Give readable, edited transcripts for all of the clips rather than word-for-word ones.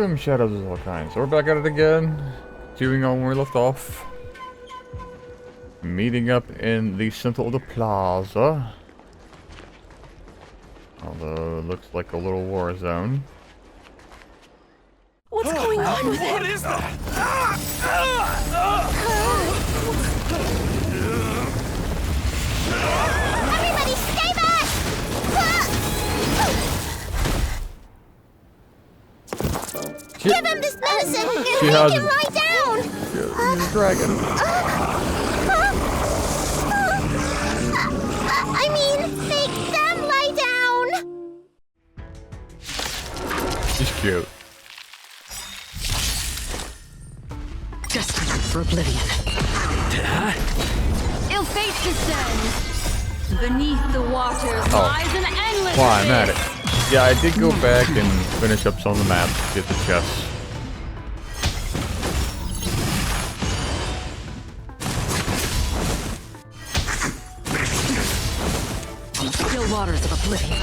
Welcome, Shadows of all kinds. So we're back at it again, continuing on where we left off. Meeting up in the center of the plaza. Although it looks like a little war zone. What's going on with him? What is that? Everybody stay back! Give him this medicine and She make has him lie down! She's a dragon. I mean, make them lie down! She's cute. Desperate for oblivion. Ill fate descends. Beneath the waters lies an endless Climb at abyss. it. Yeah, I did go back and finish up some of the maps to get the chests. On the still waters of oblivion.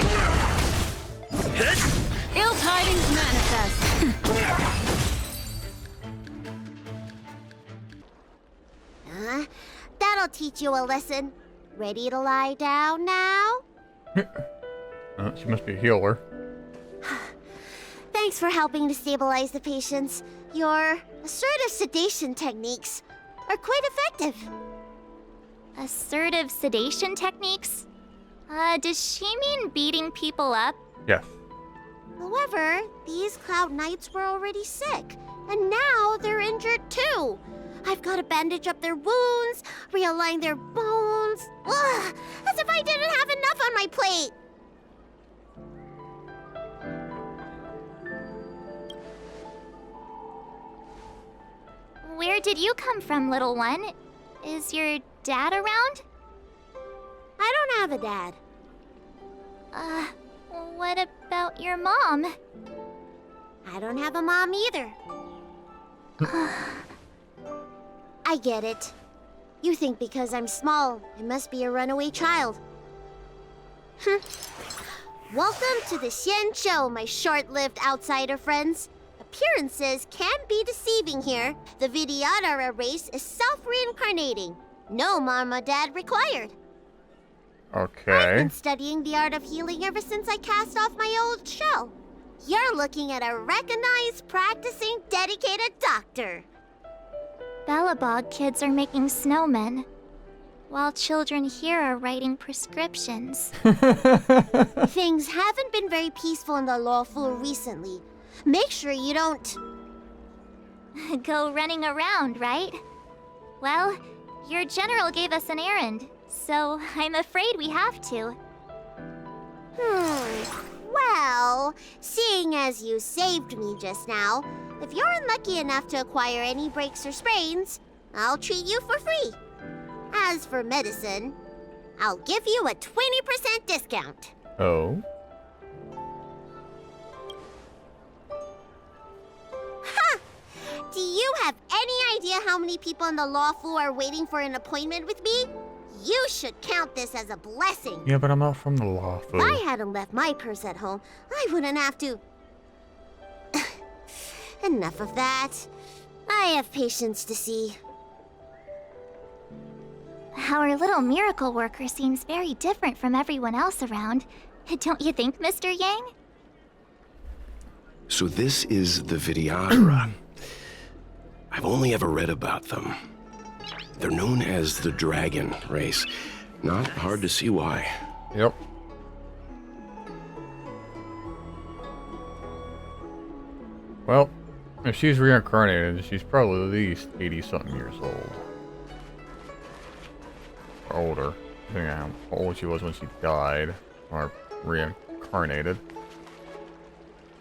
Ill tidings manifest. That'll teach you a lesson. Ready to lie down now? She must be a healer. Thanks for helping to stabilize the patients. Your assertive sedation techniques are quite effective. Assertive sedation techniques? Does she mean beating people up? Yes. However, these Cloud Knights were already sick, and now they're injured too. I've got to bandage up their wounds, realign their bones. Ugh, as if I didn't have enough on my plate. Where did you come from, little one? Is your dad around? I don't have a dad. What about your mom? I don't have a mom either. I get it. You think because I'm small, I must be a runaway child. Welcome to the Xian Show, my short-lived outsider friends. Appearances can be deceiving here. The Vidyadhara race is self-reincarnating. No mom or dad required. I've Okay. been studying the art of healing ever since I cast off my old shell. You're looking at a recognized, practicing, dedicated doctor. Bellabog kids are making snowmen, while children here are writing prescriptions. Things haven't been very peaceful in the lawful recently. Make sure you don't... Go running around, right? Well, your general gave us an errand, so I'm afraid we have to. Well, seeing as you saved me just now, if you're unlucky enough to acquire any breaks or sprains, I'll treat you for free. As for medicine, I'll give you a 20% discount. Oh. Do you have any idea how many people in the lawful are waiting for an appointment with me? You should count this as a blessing. Yeah, but I'm not from the lawful. If I hadn't left my purse at home, I wouldn't have to... Enough of that. I have patients to see. Our little miracle worker seems very different from everyone else around. Don't you think, Mr. Yang? So this is the Vidyadhara. I've only ever read about them. They're known as the Dragon race. Not hard to see why. Yep. Well, if she's reincarnated, she's probably at least 80-something years old. Or older. Depending on how old she was when she died. Or reincarnated.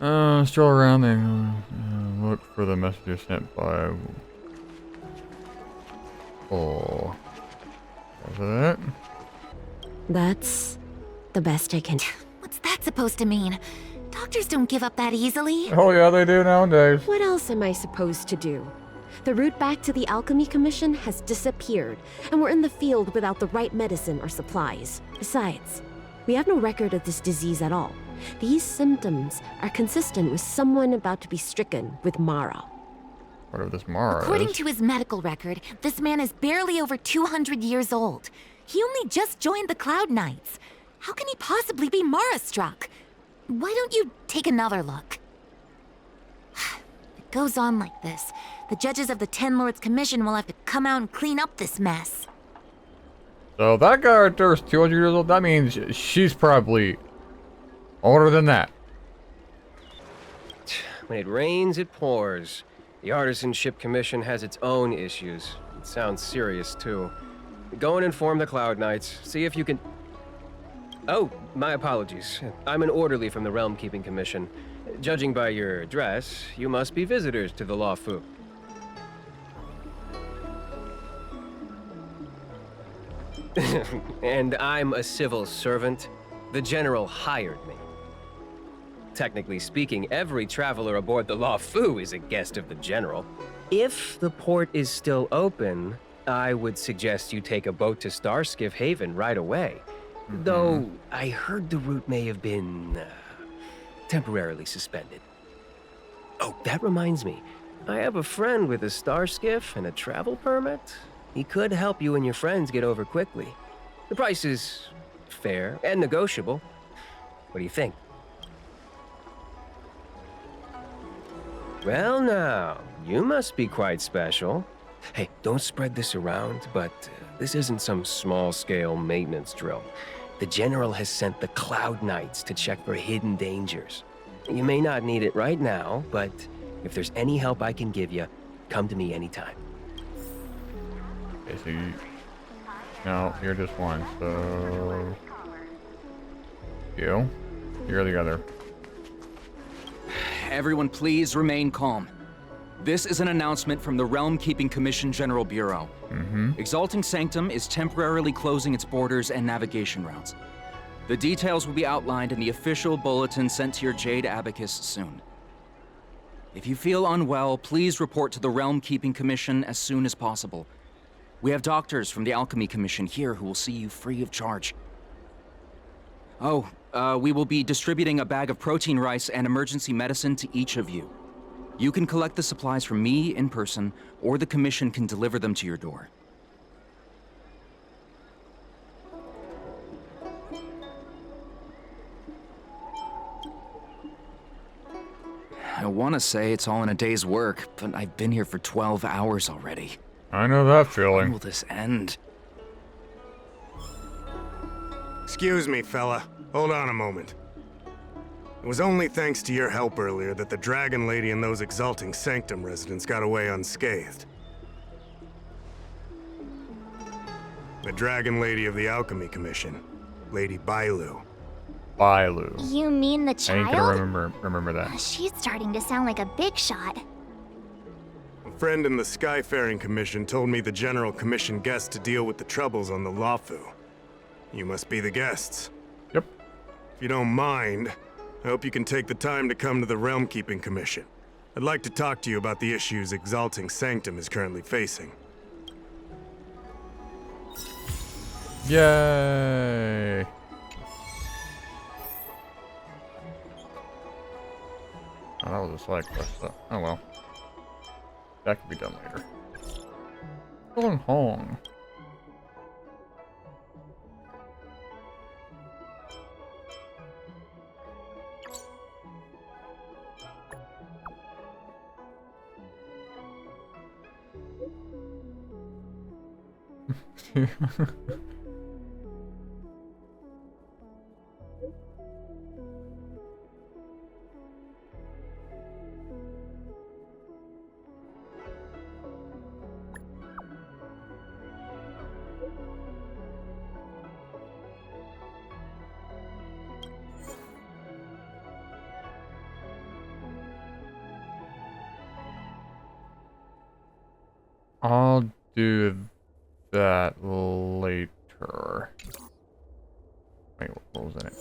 Stroll around and look for the messages sent by... Oh. Is that? That's the best I can do. What's that supposed to mean? Doctors don't give up that easily. Oh yeah, they do nowadays. What else am I supposed to do? The route back to the Alchemy Commission has disappeared, and we're in the field without the right medicine or supplies. Besides, we have no record of this disease at all. These symptoms are consistent with someone about to be stricken with Mara. Whatever this Mara According is. to his medical record, this man is barely over 200 years old. He only just joined the Cloud Knights. How can he possibly be Mara-struck? Why don't you take another look? If it goes on like this, the judges of the Ten Lords Commission will have to come out and clean up this mess. So that guy right there is 200 years old. That means she's probably older than that. When it rains, it pours. The Artisanship Commission has its own issues. It sounds serious, too. Go and inform the Cloud Knights. See if you can... Oh, my apologies. I'm an orderly from the Realm Keeping Commission. Judging by your dress, you must be visitors to the Law Fu. And I'm a civil servant. The General hired me. Technically speaking, every traveler aboard the Law Fu is a guest of the General. If the port is still open, I would suggest you take a boat to Starskiff Haven right away. Though, I heard the route may have been temporarily suspended. Oh, that reminds me. I have a friend with a Starskiff and a travel permit. He could help you and your friends get over quickly. The price is fair and negotiable. What do you think? Well now, you must be quite special. Hey, don't spread this around, but this isn't some small-scale maintenance drill. The General has sent the Cloud Knights to check for hidden dangers. You may not need it right now, but if there's any help I can give you, come to me anytime. Okay, so you... No, you're just one, so... You're the other. Everyone please remain calm. This is an announcement from the Realm Keeping Commission General Bureau. Exalting Sanctum is temporarily closing its borders and navigation routes. The details will be outlined in the official bulletin sent to your Jade Abacus soon. If you feel unwell, please report to the Realm Keeping Commission as soon as possible. We have doctors from the Alchemy Commission here who will see you free of charge. Oh, we will be distributing a bag of protein rice and emergency medicine to each of you. You can collect the supplies from me in person, or the Commission can deliver them to your door. I want to say it's all in a day's work, but I've been here for 12 hours already. I know that When feeling. will this end? Excuse me, fella. Hold on a moment. It was only thanks to your help earlier that the Dragon Lady and those Exalting Sanctum residents got away unscathed. The Dragon Lady of the Alchemy Commission, Lady Bailu. Bailu. You mean the I child? ain't gonna remember that. She's starting to sound like a big shot. A friend in the Skyfaring Commission told me the General commissioned guests to deal with the troubles on the Lawfu. You must be the guests. Yep. If you don't mind, I hope you can take the time to come to the Realm Keeping Commission. I'd like to talk to you about the issues Exalting Sanctum is currently facing. Yay! Oh, that was a side quest, though. Oh well. That could be done later. Going home. I'll do that later. Wait, what was in it?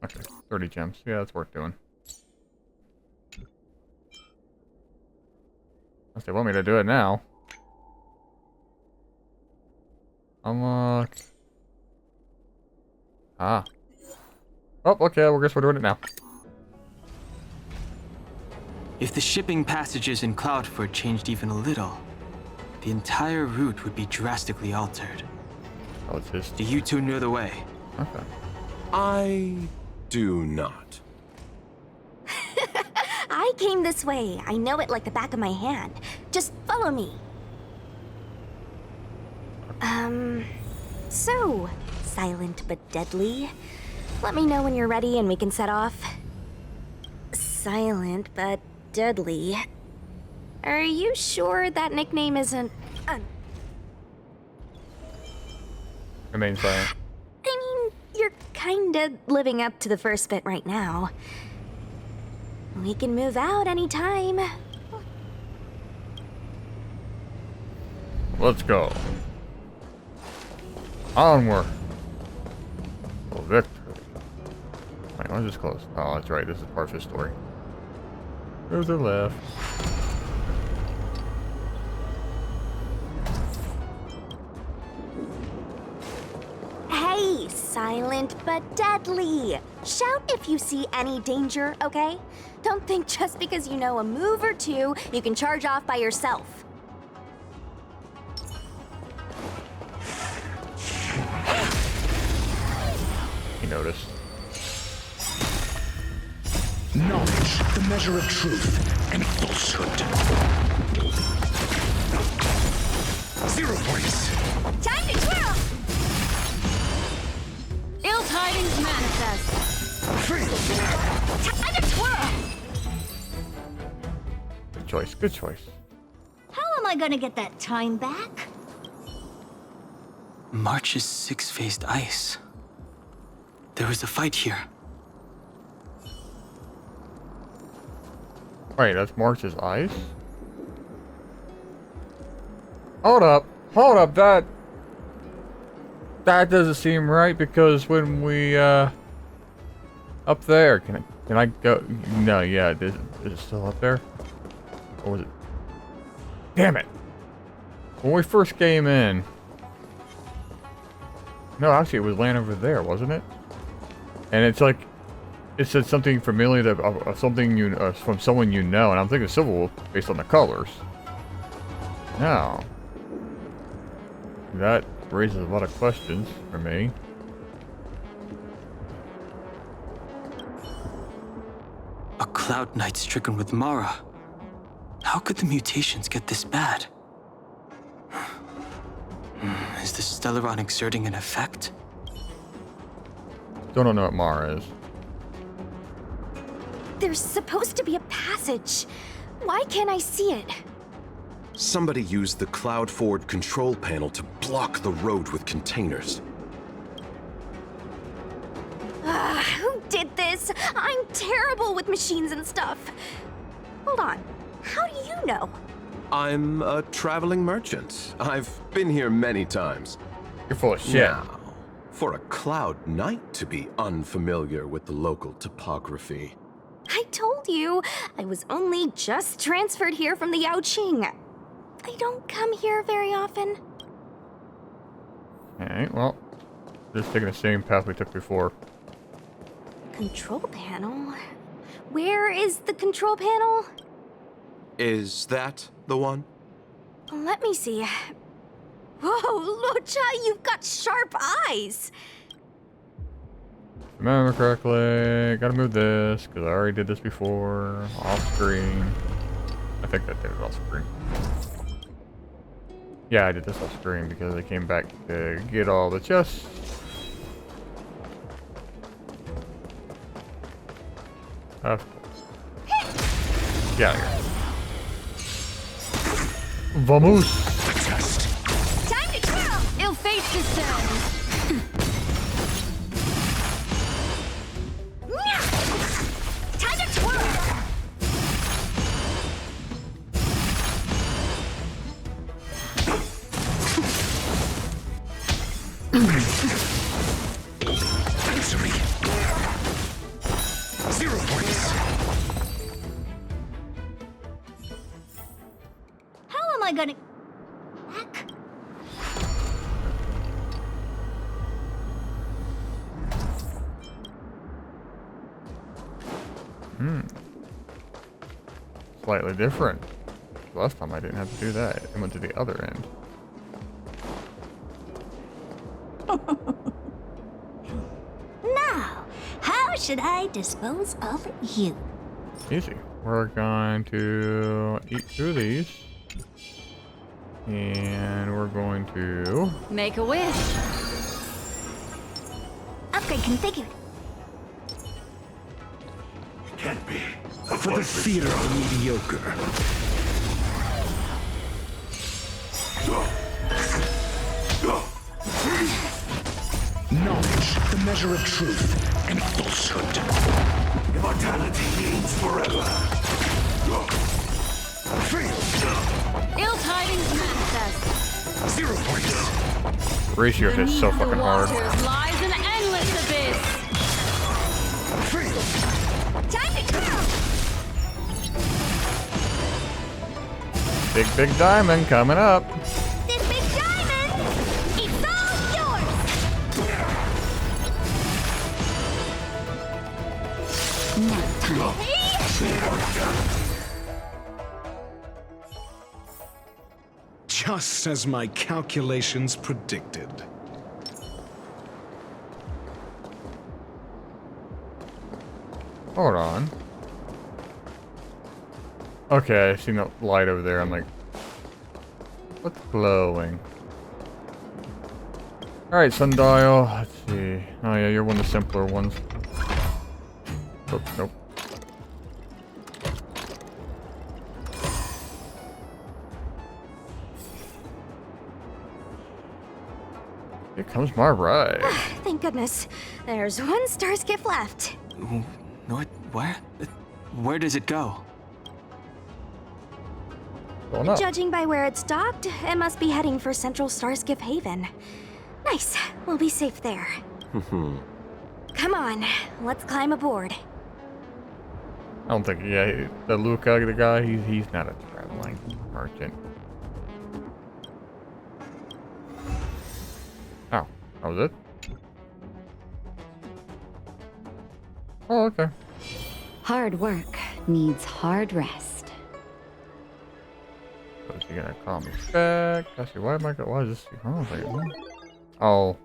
Okay, 30 gems. Yeah, that's worth doing. Unless they want me to do it now. Unlock. Ah. Oh, okay, well, I guess we're doing it now. If the shipping passages in Cloudford changed even a little, the entire route would be drastically altered. Oh, it's his. Do you two know the way? Okay. I do not. I came this way. I know it like the back of my hand. Just follow me. So, silent but deadly. Let me know when you're ready and we can set off. Silent but deadly. Are you sure that nickname isn't... Remain silent. I mean, you're kinda living up to the first bit right now. We can move out anytime. Let's go. Onward. Oh, victory. Wait, why is this close? Oh, that's right. This is part of the story. There's the left. Hey, silent but deadly. Shout if you see any danger, okay? Don't think just because you know a move or two, you can charge off by yourself. He noticed. Knowledge, the measure of truth and falsehood. 0 points. Time to twirl! Ill tidings manifest. Time to twirl! Good choice. Good choice. How am I gonna get that time back? March's six-faced ice. There was a fight here. Wait, that's March's ice? Hold up. Hold up. That doesn't seem right because when we, up there, can I go? No, yeah, is it still up there? Or was it? Damn it. When we first came in. No, actually it was land over there, wasn't it? And it's like, it said something familiar that of something you from someone you know, and I'm thinking Civil Wolf based on the colors. Now, that raises a lot of questions for me. A Cloud Knight stricken with Mara. How could the mutations get this bad? Is the Stellaron exerting an effect? Still don't know what Mara is. There's supposed to be a passage. Why can't I see it? Somebody used the Cloudford control panel to block the road with containers. Who did this? I'm terrible with machines and stuff. Hold on. How do you know? I'm a traveling merchant. I've been here many times. You're full of shit. Now, for a Cloud Knight to be unfamiliar with the local topography. I told you, I was only just transferred here from the Yaoqing. I don't come here very often. Alright, well, just taking the same path we took before. Control panel? Where is the control panel? Is that the one? Let me see. Whoa, Lucha, you've got sharp eyes. Remember correctly, gotta move this, because I already did this before, off screen. I think that did it off screen. Yeah, I did this off screen because I came back to get all the chests. Of course. Get out of here. Vamos! Time to twirl! Ill fate descends. Time to twirl! Answer me. 0 points. How am I gonna... back? Slightly different. Last time I didn't have to do that. I went to the other end. Now, how should I dispose of you? Easy. We're going to eat through these. And we're going to... Make a wish. Upgrade configured. Can't be. For the fear of mediocre. Knowledge, the measure of truth and falsehood. Immortality means forever. Fail. Ill tidings manifest. 0 points. Ratio hits so fucking hard. Lies an endless abyss. Fail. Time to kill! Big diamond coming up. This big diamond! It's all yours! Now time. Just as my calculations predicted. Hold on. Okay, I see no light over there. I'm like, what's glowing? Alright, sundial. Let's see. Oh yeah, you're one of the simpler ones. Oops, nope. Here comes my ride. Thank goodness. There's one star skiff left. What? Where? Where does it go? Going up. Judging by where it's docked, it must be heading for Central Starskiff Haven. Nice. We'll be safe there. Come on, let's climb aboard. I don't think, yeah, the Luca, the guy, he's not a traveling merchant. Oh, that was it? Oh, okay. Hard work needs hard rest. So is he gonna call me back? Actually, why is this? Oh.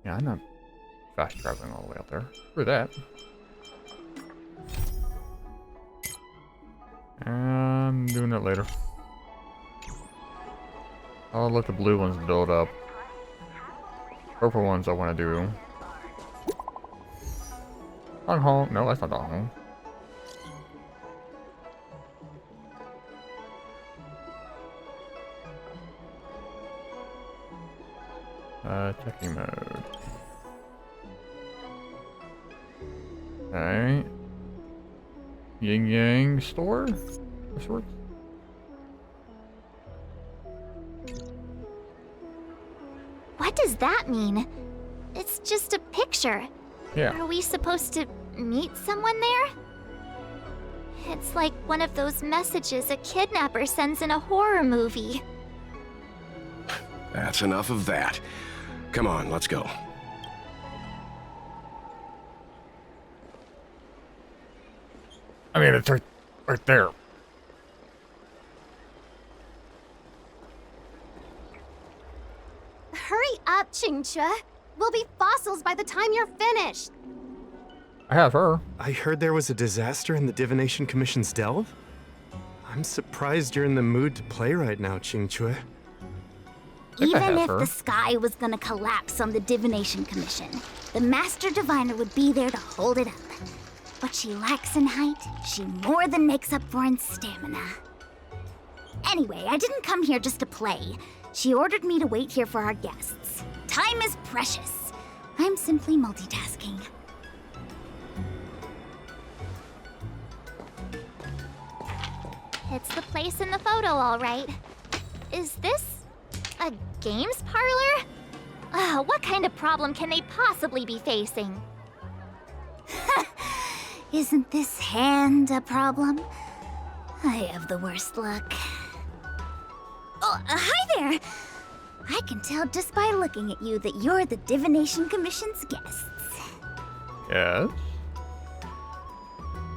Yeah, I'm not fast traveling all the way up there. Screw that. I'm doing it later. I'll let the blue ones build up. Purple ones I want to do. Dong Hong. No, that's not Dong Hong. Checking mode. Alright. Yin Yang store? This works? What does that mean? It's just a picture. Yeah. Are we supposed to meet someone there? It's like one of those messages a kidnapper sends in a horror movie. That's enough of that. Come on, let's go. I mean, it's right there. Hurry up, Chingcha. We'll be fossils by the time you're finished. I have her. I heard there was a disaster in the Divination Commission's delve? I'm surprised you're in the mood to play right now, Qingque. Even if the sky was gonna collapse on the Divination Commission, the Master Diviner would be there to hold it up. What she lacks in height, she more than makes up for in stamina. Anyway, I didn't come here just to play. She ordered me to wait here for our guests. Time is precious. I'm simply multitasking. It's the place in the photo, all right. Is this a games parlor? What kind of problem can they possibly be facing? Isn't this hand a problem? I have the worst luck. Oh, hi there! I can tell just by looking at you that you're the Divination Commission's guests. Yes.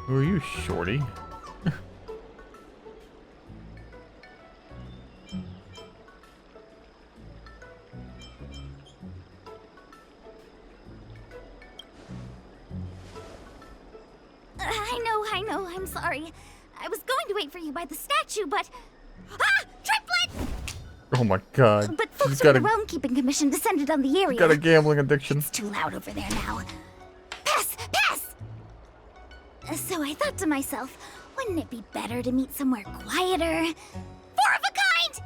Who are you, shorty? I know, I'm sorry. I was going to wait for you by the statue, but... Ah! Triplet! Oh my god. But folks from the Realm Keeping Commission descended on the area. Got a gambling addiction. It's too loud over there now. Pass! Pass! So I thought to myself, wouldn't it be better to meet somewhere quieter? Four of a kind!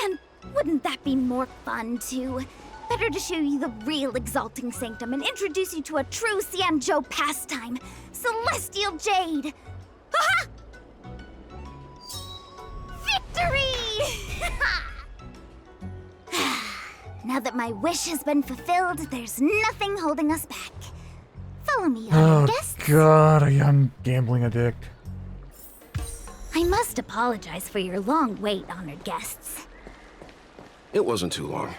And wouldn't that be more fun, too? Better to show you the real Exalting Sanctum and introduce you to a true Xianzhou pastime, Celestial Jade! Ha-ha! Victory! Now that my wish has been fulfilled, there's nothing holding us back. Follow me, honored guests. Oh god, a young gambling addict. I must apologize for your long wait, honored guests. It wasn't too long.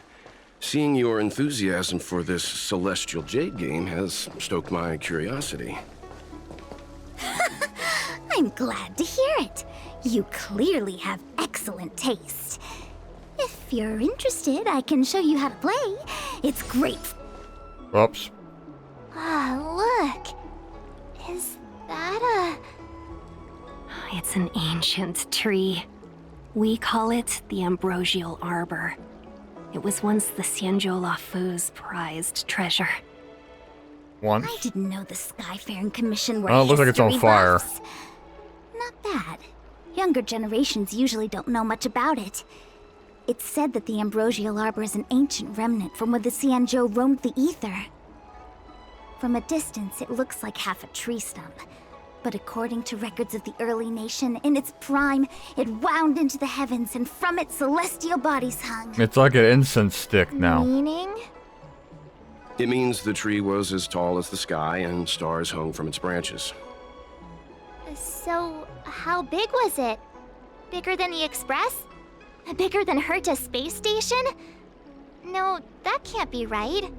Seeing your enthusiasm for this Celestial Jade game has stoked my curiosity. I'm glad to hear it. You clearly have excellent taste. If you're interested, I can show you how to play. It's great. Oops. Ah, look. Is that a... It's an ancient tree. We call it the Ambrosial Arbor. It was once the Xianzhou Lafu's prized treasure. Once? I didn't know the Skyfaring Commission were Oh, it looks like it's on fire. buffs. Not bad. Younger generations usually don't know much about it. It's said that the Ambrosial Arbor is an ancient remnant from when the Xianzhou roamed the ether. From a distance, it looks like half a tree stump. But according to records of the early nation, in its prime, it wound into the heavens, and from it celestial bodies hung. It's like an incense stick now. Meaning? It means the tree was as tall as the sky and stars hung from its branches. So, how big was it? Bigger than the Express? Bigger than Herta Space Station? No, that can't be right.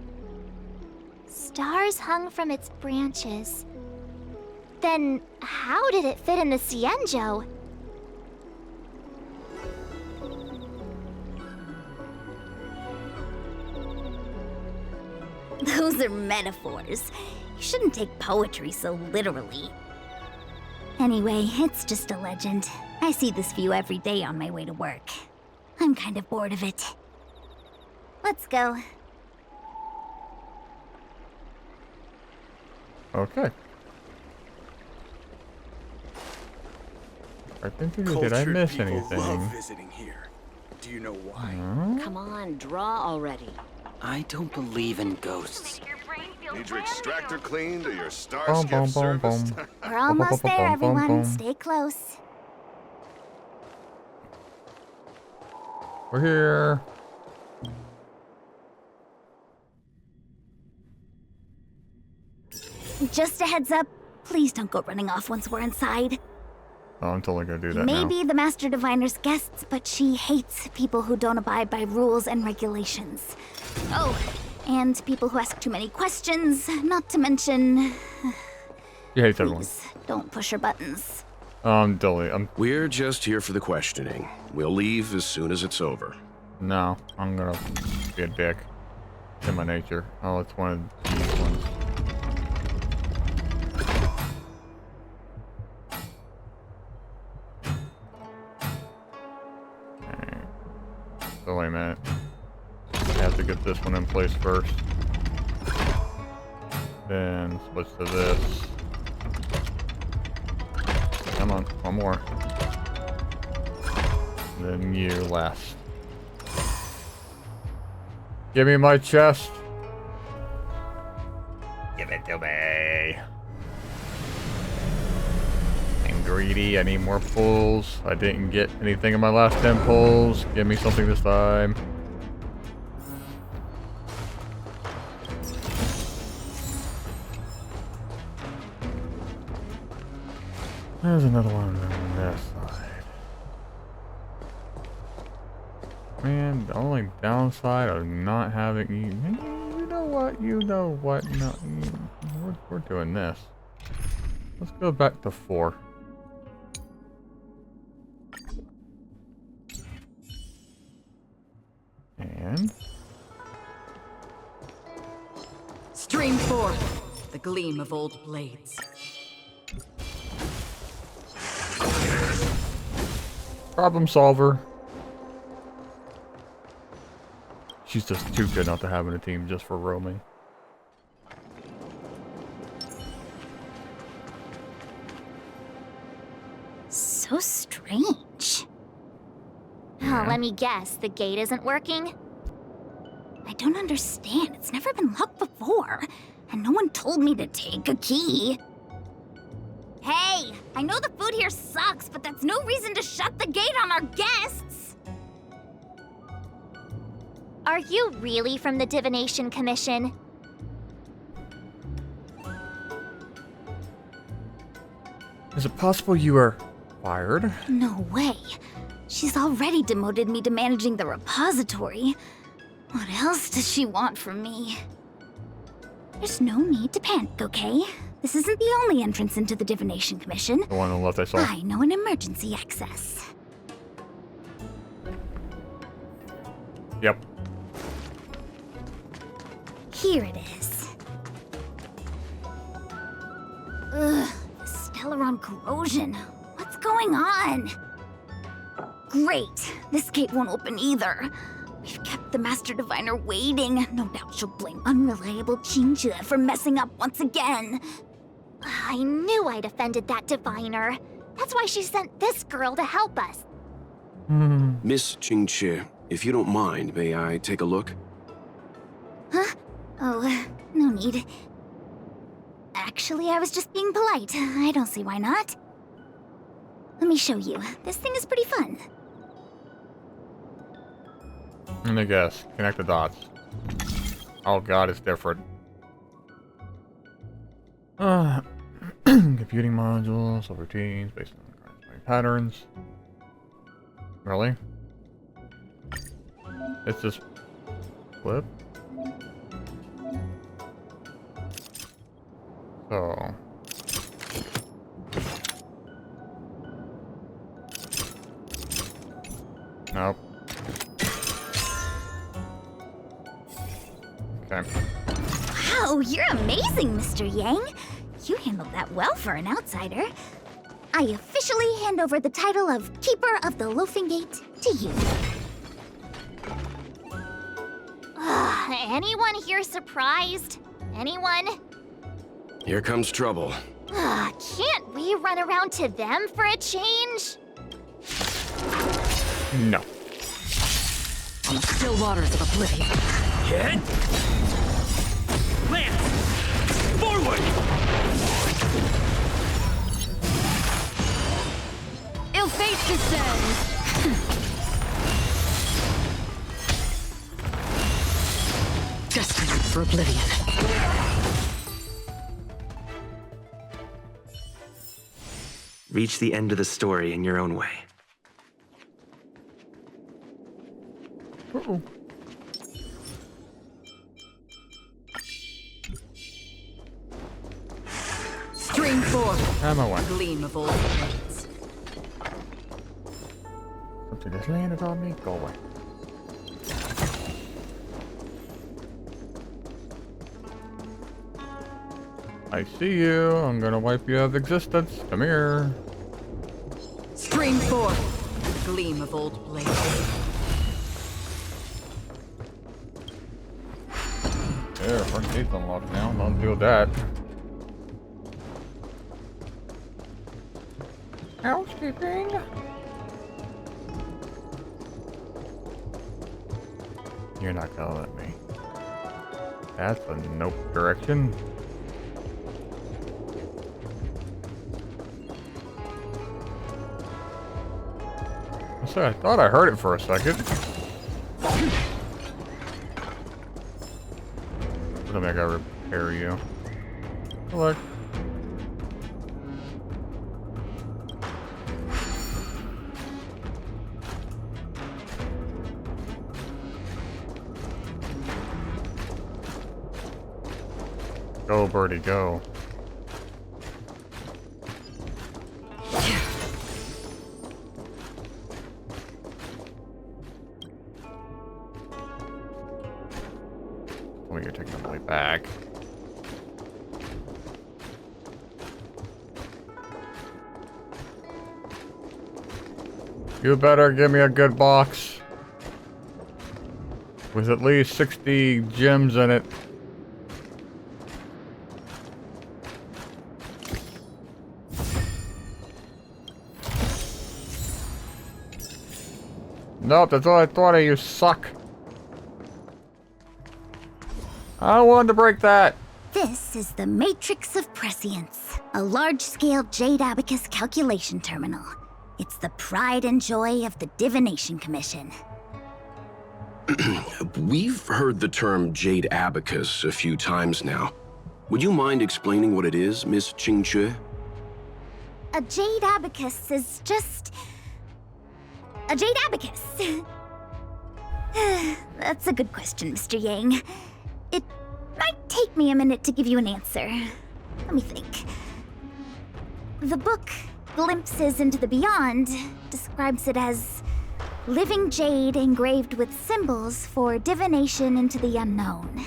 Stars hung from its branches. Then, how did it fit in the Xianzhou? Those are metaphors. You shouldn't take poetry so literally. Anyway, it's just a legend. I see this view every day on my way to work. I'm kind of bored of it. Let's go. Okay. I think did I miss anything? Love visiting here. Do you know why? Come on, draw already. I don't believe in ghosts. Need your extractor cleaned or your star Boom, skip boom, boom, serviced? boom. We're almost there, Boom, boom, everyone. boom. Stay close. We're here. Just a heads up, please don't go running off once we're inside. Oh, I'm totally gonna do that Maybe the Master Diviner's guests, but she hates people who don't abide by rules and regulations. Oh, and people who ask too many questions, not to mention... She hates everyone. Please, don't push her buttons. We're just here for the questioning. We'll leave as soon as it's over. No, I'm gonna be a dick. It's in my nature. Oh, it's one of these ones. So wait a minute. I have to get this one in place first. Then switch to this. Come on, one more. Then you last. Give me my chest. Give it to me. I'm greedy. I need more pulls. I didn't get anything in my last 10 pulls. Give me something this time. There's another one on this side. Man, the only downside of not having you know what? No, we're doing this. Let's go back to 4. And Stream forth the gleam of old blades. problem solver. She's just too good not to have in a team just for roaming. So strange. Oh, let me guess, the gate isn't working? I don't understand. It's never been locked before. And no one told me to take a key. Hey, I know the food here sucks, but that's no reason to shut the gate on our guests. Are you really from the Divination Commission? Is it possible you were fired? No way. She's already demoted me to managing the repository. What else does she want from me? There's no need to panic, okay? This isn't the only entrance into the Divination Commission. The one on the left I saw. I know an emergency access. Yep. Here it is. Ugh, the Stellaron corrosion. What's going on? Great. This gate won't open either. We've kept the Master Diviner waiting. No doubt she'll blame unreliable Qingzhe for messing up once again. I knew I'd offended that Diviner. That's why she sent this girl to help us. Miss Qingzhe, if you don't mind, may I take a look? Huh? Oh, no need. Actually, I was just being polite. I don't see why not. Let me show you. This thing is pretty fun. Let me guess. Connect the dots. Oh god, it's different. Computing modules, routines based on patterns. Really? It's just flip. So nope. Okay. Wow, you're amazing, Mr. Yang. You handled that well for an outsider. I officially hand over the title of Keeper of the Loafing Gate to you. Anyone here surprised? Anyone? Here comes trouble. Can't we run around to them for a change? No. On the still waters of oblivion. Hit! Lance! Forward! Ill fate descends! Destined for oblivion. Reach the end of the story in your own way. Uh-oh. Stream forth. I'm away. Gleam of old blades. Something just landed on me. Go away. I see you. I'm gonna wipe you out of existence. Come here. Stream forth. The gleam of old blades. There, front gate's unlocked now. Don't deal with that. Housekeeping. You're not gonna let me. That's a nope direction. I thought I heard it for a second. Let me go repair you. Look. Go, birdie, go. Well, you're taking the way back. You better give me a good box. With at least 60 gems in it. Nope, that's all I thought of, you suck. I wanted to break that. This is the Matrix of Prescience, a large-scale Jade Abacus calculation terminal. It's the pride and joy of the Divination Commission. We've heard the term Jade Abacus a few times now. Would you mind explaining what it is, Miss Qingque? A Jade Abacus is just... a Jade Abacus. That's a good question, Mr. Yang. It might take me a minute to give you an answer. Let me think. The book, Glimpses into the Beyond, describes it as living jade engraved with symbols for divination into the unknown.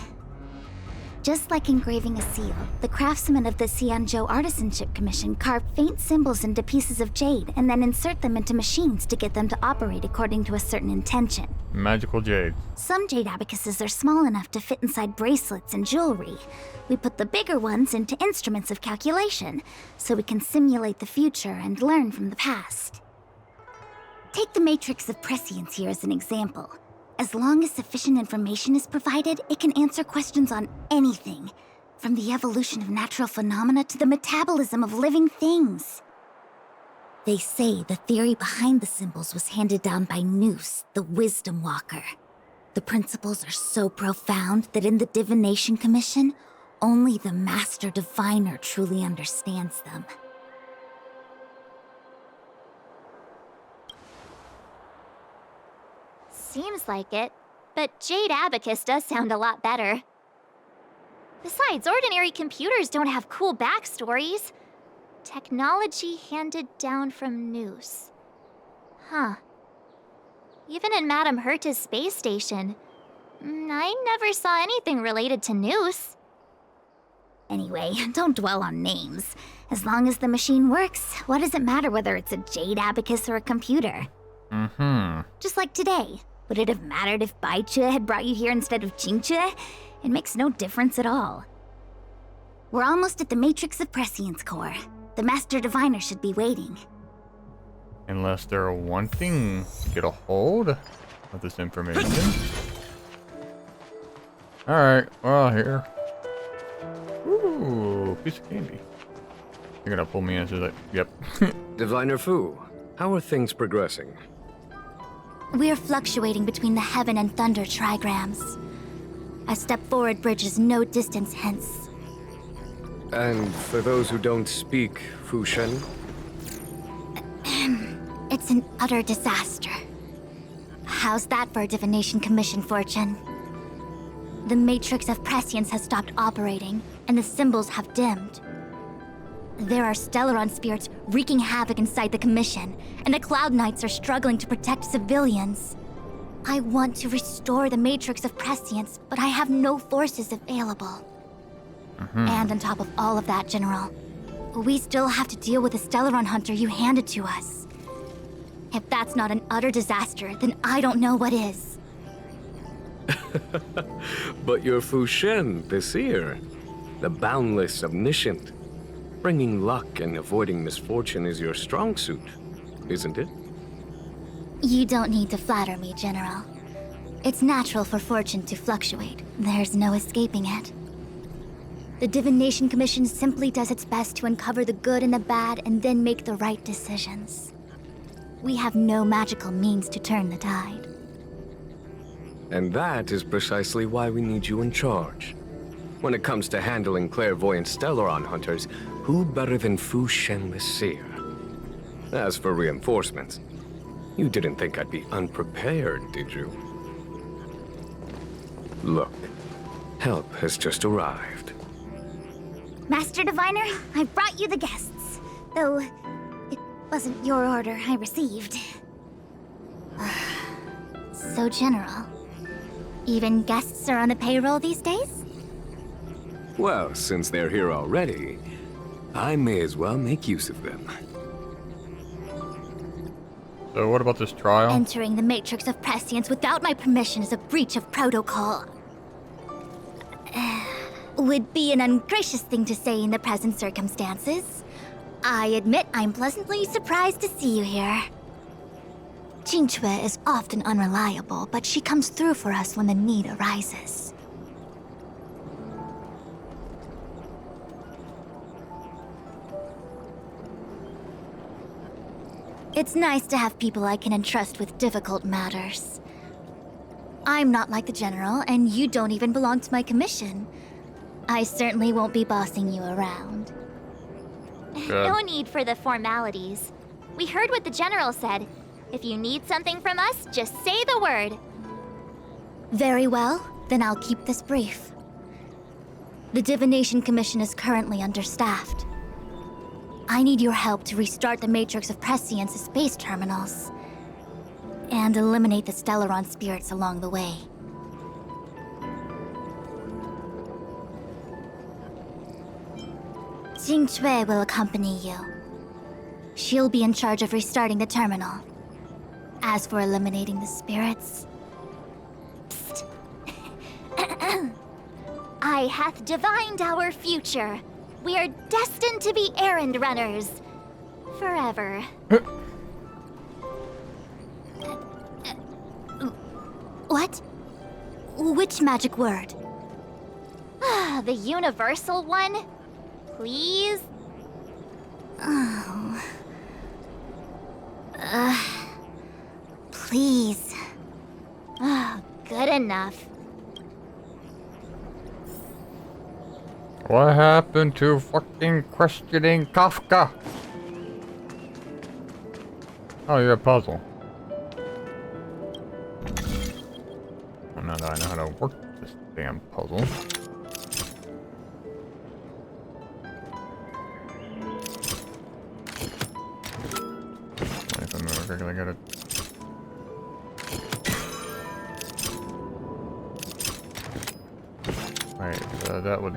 Just like engraving a seal, the craftsmen of the Xianzhou Artisanship Commission carve faint symbols into pieces of jade and then insert them into machines to get them to operate according to a certain intention. Magical jade. Some jade abacuses are small enough to fit inside bracelets and jewelry. We put the bigger ones into instruments of calculation, so we can simulate the future and learn from the past. Take the Matrix of Prescience here as an example. As long as sufficient information is provided, it can answer questions on anything, from the evolution of natural phenomena to the metabolism of living things. They say the theory behind the symbols was handed down by Nous, the Wisdom Walker. The principles are so profound that in the Divination Commission, only the Master Diviner truly understands them. Seems like it, but Jade Abacus does sound a lot better. Besides, ordinary computers don't have cool backstories. Technology handed down from Nous. Huh. Even in Madame Herta's space station, I never saw anything related to Nous. Anyway, don't dwell on names. As long as the machine works, what does it matter whether it's a Jade Abacus or a computer? Just like today. Would it have mattered if Baichue had brought you here instead of Qingque? It makes no difference at all. We're almost at the Matrix of Prescience core. The Master Diviner should be waiting. Unless they're wanting to get a hold of this information. Alright, well, here. Ooh, piece of candy. You're gonna pull me in, so yep. Diviner Fu, how are things progressing? We're fluctuating between the Heaven and Thunder trigrams. A step forward bridge is no distance hence. And for those who don't speak Fu Shen? It's an utter disaster. How's that for a Divination Commission fortune? The Matrix of Prescience has stopped operating, and the symbols have dimmed. There are Stellaron spirits wreaking havoc inside the Commission, and the Cloud Knights are struggling to protect civilians. I want to restore the Matrix of Prescience, but I have no forces available. And on top of all of that, General, we still have to deal with the Stellaron hunter you handed to us. If that's not an utter disaster, then I don't know what is. But you're Fu Shen, the seer. The boundless, omniscient. Bringing luck and avoiding misfortune is your strong suit, isn't it? You don't need to flatter me, General. It's natural for fortune to fluctuate. There's no escaping it. The Divination Commission simply does its best to uncover the good and the bad and then make the right decisions. We have no magical means to turn the tide. And that is precisely why we need you in charge. When it comes to handling clairvoyant Stellaron hunters, who better than Fu Shen the Seer? As for reinforcements, you didn't think I'd be unprepared, did you? Look, help has just arrived. Master Diviner, I brought you the guests. Though, it wasn't your order I received. So, General, even guests are on the payroll these days? Well, since they're here already, I may as well make use of them. So what about this trial? Entering the Matrix of Prescience without my permission is a breach of protocol. Would be an ungracious thing to say in the present circumstances. I admit I'm pleasantly surprised to see you here. Jinchue is often unreliable, but she comes through for us when the need arises. It's nice to have people I can entrust with difficult matters. I'm not like the General, and you don't even belong to my commission. I certainly won't be bossing you around. No need for the formalities. We heard what the General said. If you need something from us, just say the word. Very well, then I'll keep this brief. The Divination Commission is currently understaffed. I need your help to restart the Matrix of Prescience's space terminals. And eliminate the Stellaron spirits along the way. Jinchue will accompany you. She'll be in charge of restarting the terminal. As for eliminating the spirits... Psst. I hath divined our future. We are destined to be errand runners. Forever. What? Which magic word? The universal one? Please? Oh. Please. Oh, good enough. What happened to fucking questioning Kafka? Oh, you're a puzzle. Well, now that I know how to work this damn puzzle. I gotta... Wait, that would...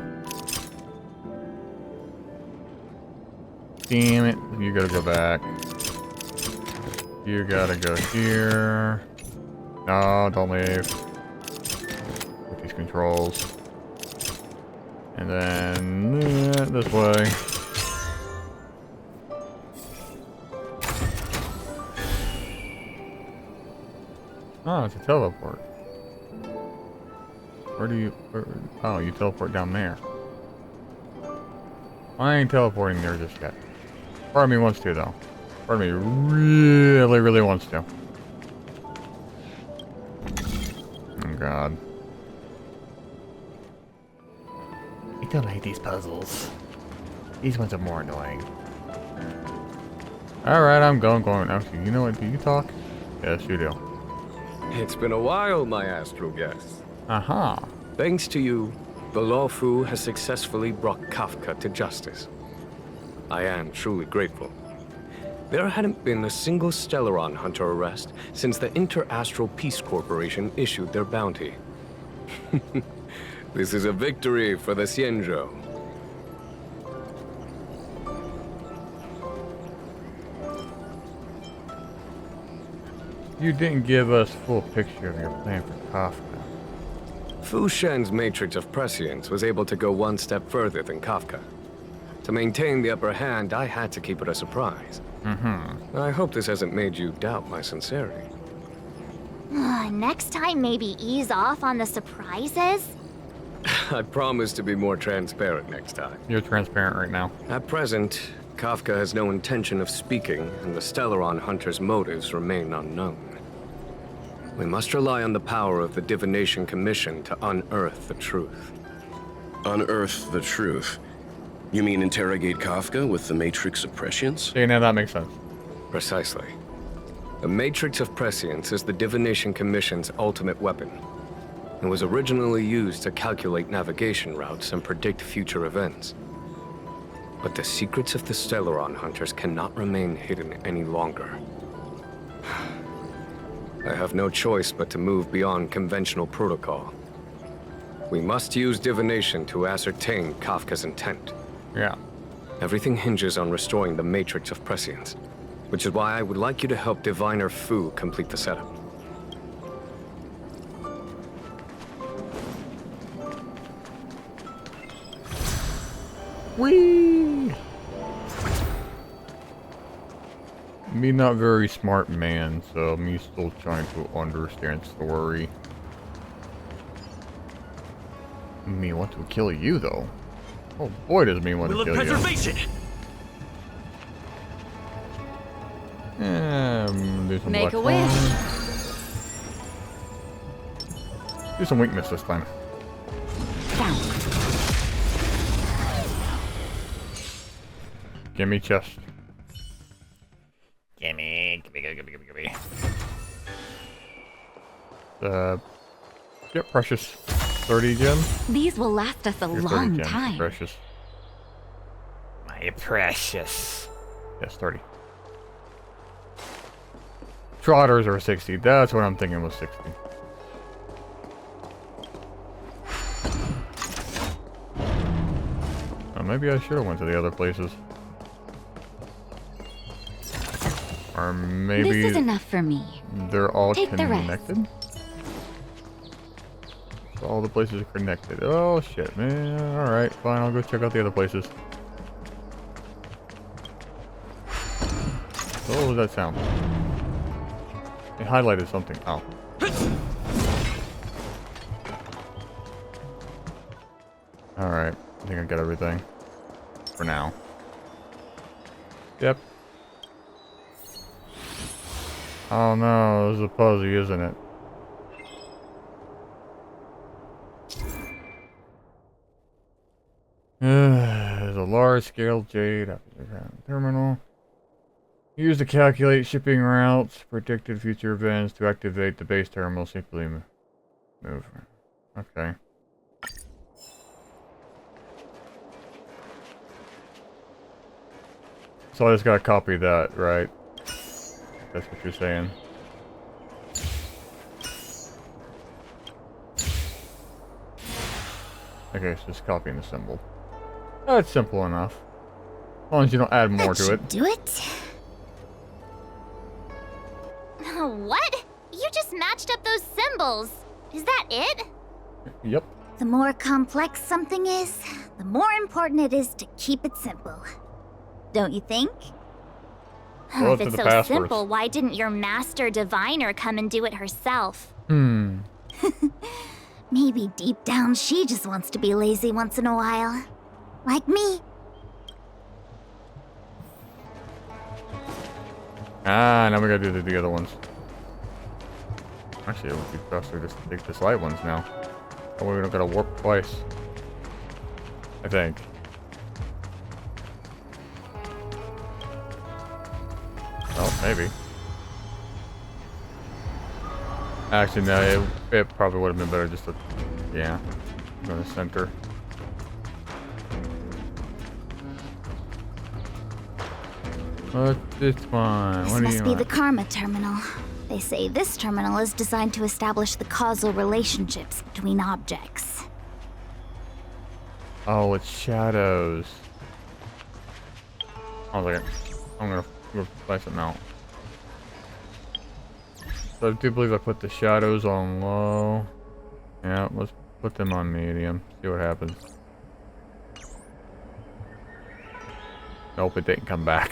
Damn it, you gotta go back. You gotta go here. No, don't leave. With these controls. And then this way. Oh, it's a teleport. Where do you... oh, you teleport down there. I ain't teleporting there just yet. Part of me wants to, though. Part of me really, really wants to. Oh, God. I don't like these puzzles. These ones are more annoying. Alright, I'm going. Actually, you know what? Do you talk? Yes, you do. It's been a while, my astral guest. Aha. Thanks to you, the Lawfu has successfully brought Kafka to justice. I am truly grateful. There hadn't been a single Stellaron hunter arrest since the Inter-Astral Peace Corporation issued their bounty. This is a victory for the Xianzhou. You didn't give us full picture of your plan for Kafka. Fu Shen's Matrix of Prescience was able to go one step further than Kafka. To maintain the upper hand, I had to keep it a surprise. I hope this hasn't made you doubt my sincerity. Next time, maybe ease off on the surprises? I promise to be more transparent next time. You're transparent right now. At present, Kafka has no intention of speaking, and the Stellaron hunter's motives remain unknown. We must rely on the power of the Divination Commission to unearth the truth. Unearth the truth? You mean interrogate Kafka with the Matrix of Prescience? Yeah, now that makes sense. Precisely. The Matrix of Prescience is the Divination Commission's ultimate weapon. It was originally used to calculate navigation routes and predict future events. But the secrets of the Stellaron hunters cannot remain hidden any longer. I have no choice but to move beyond conventional protocol. We must use divination to ascertain Kafka's intent. Yeah. Everything hinges on restoring the matrix of prescience, which is why I would like you to help Diviner Fu complete the setup. Whee! Me not very smart man, so me still trying to understand story. Me want to kill you though. Oh boy, does me want to kill preservation. you. Do some Make a black wish. farm. Do some weakness this time. Gimme chest. Gimme. Yep, precious. 30 gems. These will last us a long time. Precious. My precious. Yes, 30. Trotters are 60. That's what I'm thinking was 60. Maybe I should have went to the other places. Or maybe this is enough for me. They're all Take connected. So all the places are connected. Oh shit, man. All right, fine. I'll go check out the other places. So what was that sound? It highlighted something. Oh. All right. I think I got everything. For now. Yep. Oh no, this is a puzzle, isn't it? There's a large-scale jade terminal. Used to calculate shipping routes, predicted future events. To activate the base terminal, simply move. Okay. So I just gotta copy that, right? That's what you're saying. Okay, so just copying the symbol. That's simple enough. As long as you don't add more to it. Do it? What? You just matched up those symbols. Is that it? Yep. The more complex something is, the more important it is to keep it simple. Don't you think? If it's so simple, why didn't your master diviner come and do it herself? Maybe deep down she just wants to be lazy once in a while. Like me. Ah, now we gotta do the other ones. Actually, it would be faster just to take the slight ones now. That way we don't gotta warp twice. I think. Oh, maybe. Actually, no, it probably would have been better just to, yeah, go to the center. What's this one? This must be the Karma Terminal. They say this terminal is designed to establish the causal relationships between objects. Oh, it's shadows. I was like, I'm gonna replace it now. So I do believe I put the shadows on low. Yeah, let's put them on medium. See what happens. Nope, it didn't come back.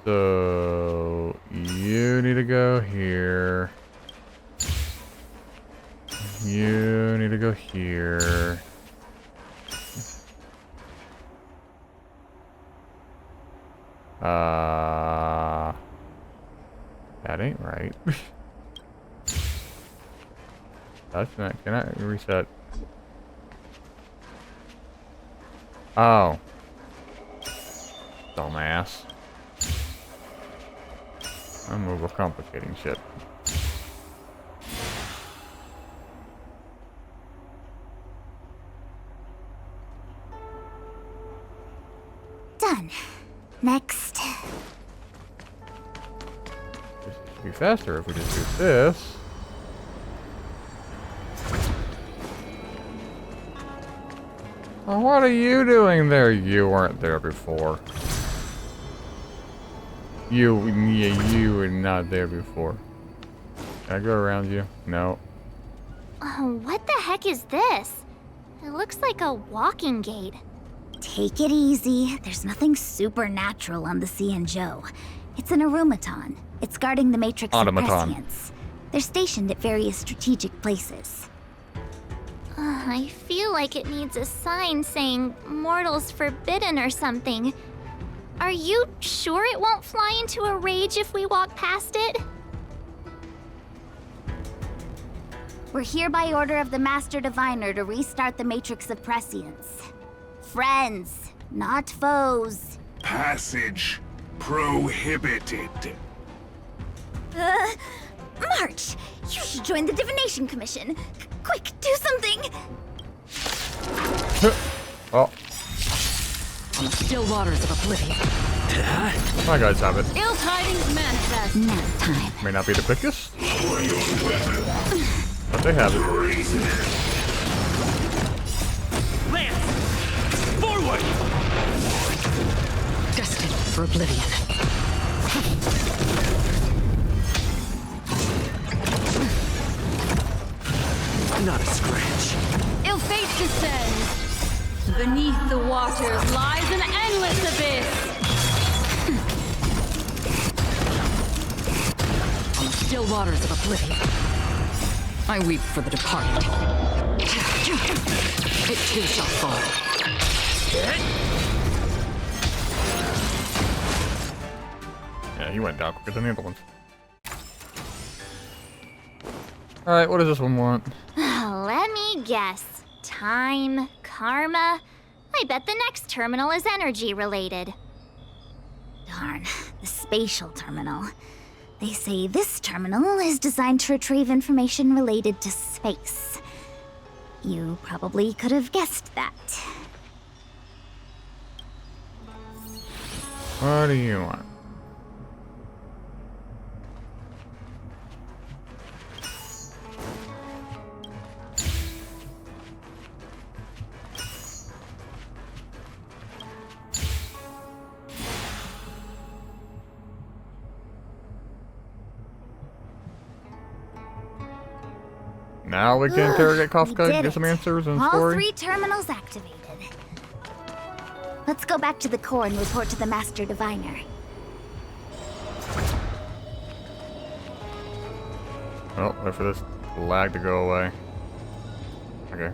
So you need to go here. You need to go here. That ain't right. That's not. Can I reset? Oh. Dumbass. I'm overcomplicating shit. Done. Next. should be faster if we just do this. Oh, what are you doing there? You weren't there before. You were not there before. Can I go around you? No. What the heck is this? It looks like a walking gate. Take it easy. There's nothing supernatural on the Joe. It's an automaton. It's guarding the Matrix of Prescience. They're stationed at various strategic places. I feel like it needs a sign saying mortals forbidden or something. Are you sure it won't fly into a rage if we walk past it? We're here by order of the Master Diviner to restart the Matrix of Prescience. Friends, not foes. Passage prohibited. March! You should join the Divination Commission. Quick, do something! Oh. On the still waters of oblivion. My guys have it. Ill tidings manifest. Nap time. May not be the quickest, but they have it. Lance! Forward! Destined for oblivion. Not a scratch. Ill fate descends. Beneath the waters lies an endless abyss. On the still waters of oblivion, I weep for the departed. It too shall fall. Yeah, he went down quicker than the other ones. Alright, what does this one want? Let me guess. Time, karma. I bet the next terminal is energy related. Darn, the spatial terminal. They say this terminal is designed to retrieve information related to space. You probably could have guessed that. What do you want? Now we can interrogate Kafka and get some answers and All story. 3 terminals activated. Let's go back to the core and report to the Master Diviner. Oh, wait for this lag to go away. Okay.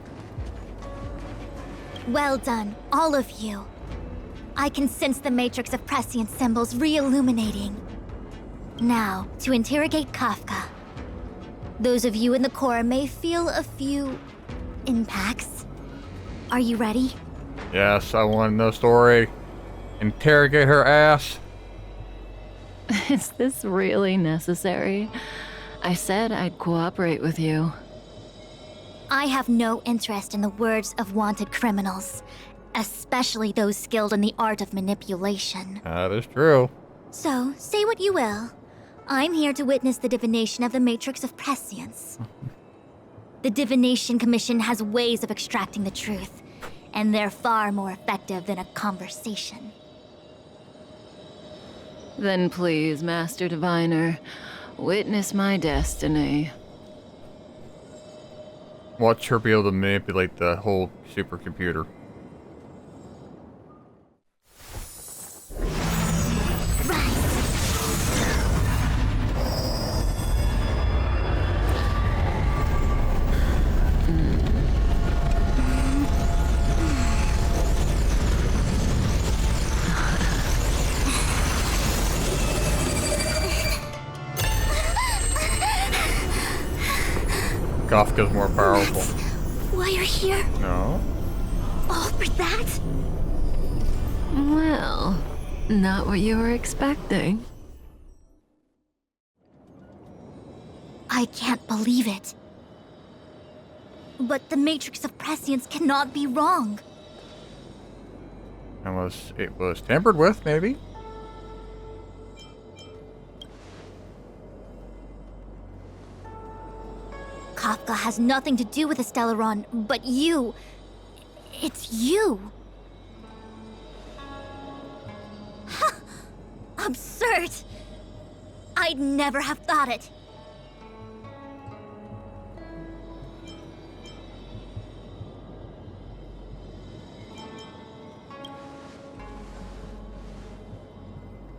Well done, all of you. I can sense the Matrix of Prescience symbols re-illuminating. Now, to interrogate Kafka. Those of you in the core may feel a few impacts. Are you ready? Yes, I want to know story. Interrogate her ass. Is this really necessary? I said I'd cooperate with you. I have no interest in the words of wanted criminals, especially those skilled in the art of manipulation. That is true. So, say what you will. I'm here to witness the divination of the Matrix of Prescience. The Divination Commission has ways of extracting the truth, and they're far more effective than a conversation. Then please, Master Diviner, witness my destiny. Watch her be able to manipulate the whole supercomputer. Kafka's more powerful. Why you're here? No. All for that? Well, not what you were expecting. I can't believe it. But the Matrix of Prescience cannot be wrong. Unless it was tampered with, maybe? Kafka has nothing to do with the Stellaron, but you... It's you. Absurd. I'd never have thought it.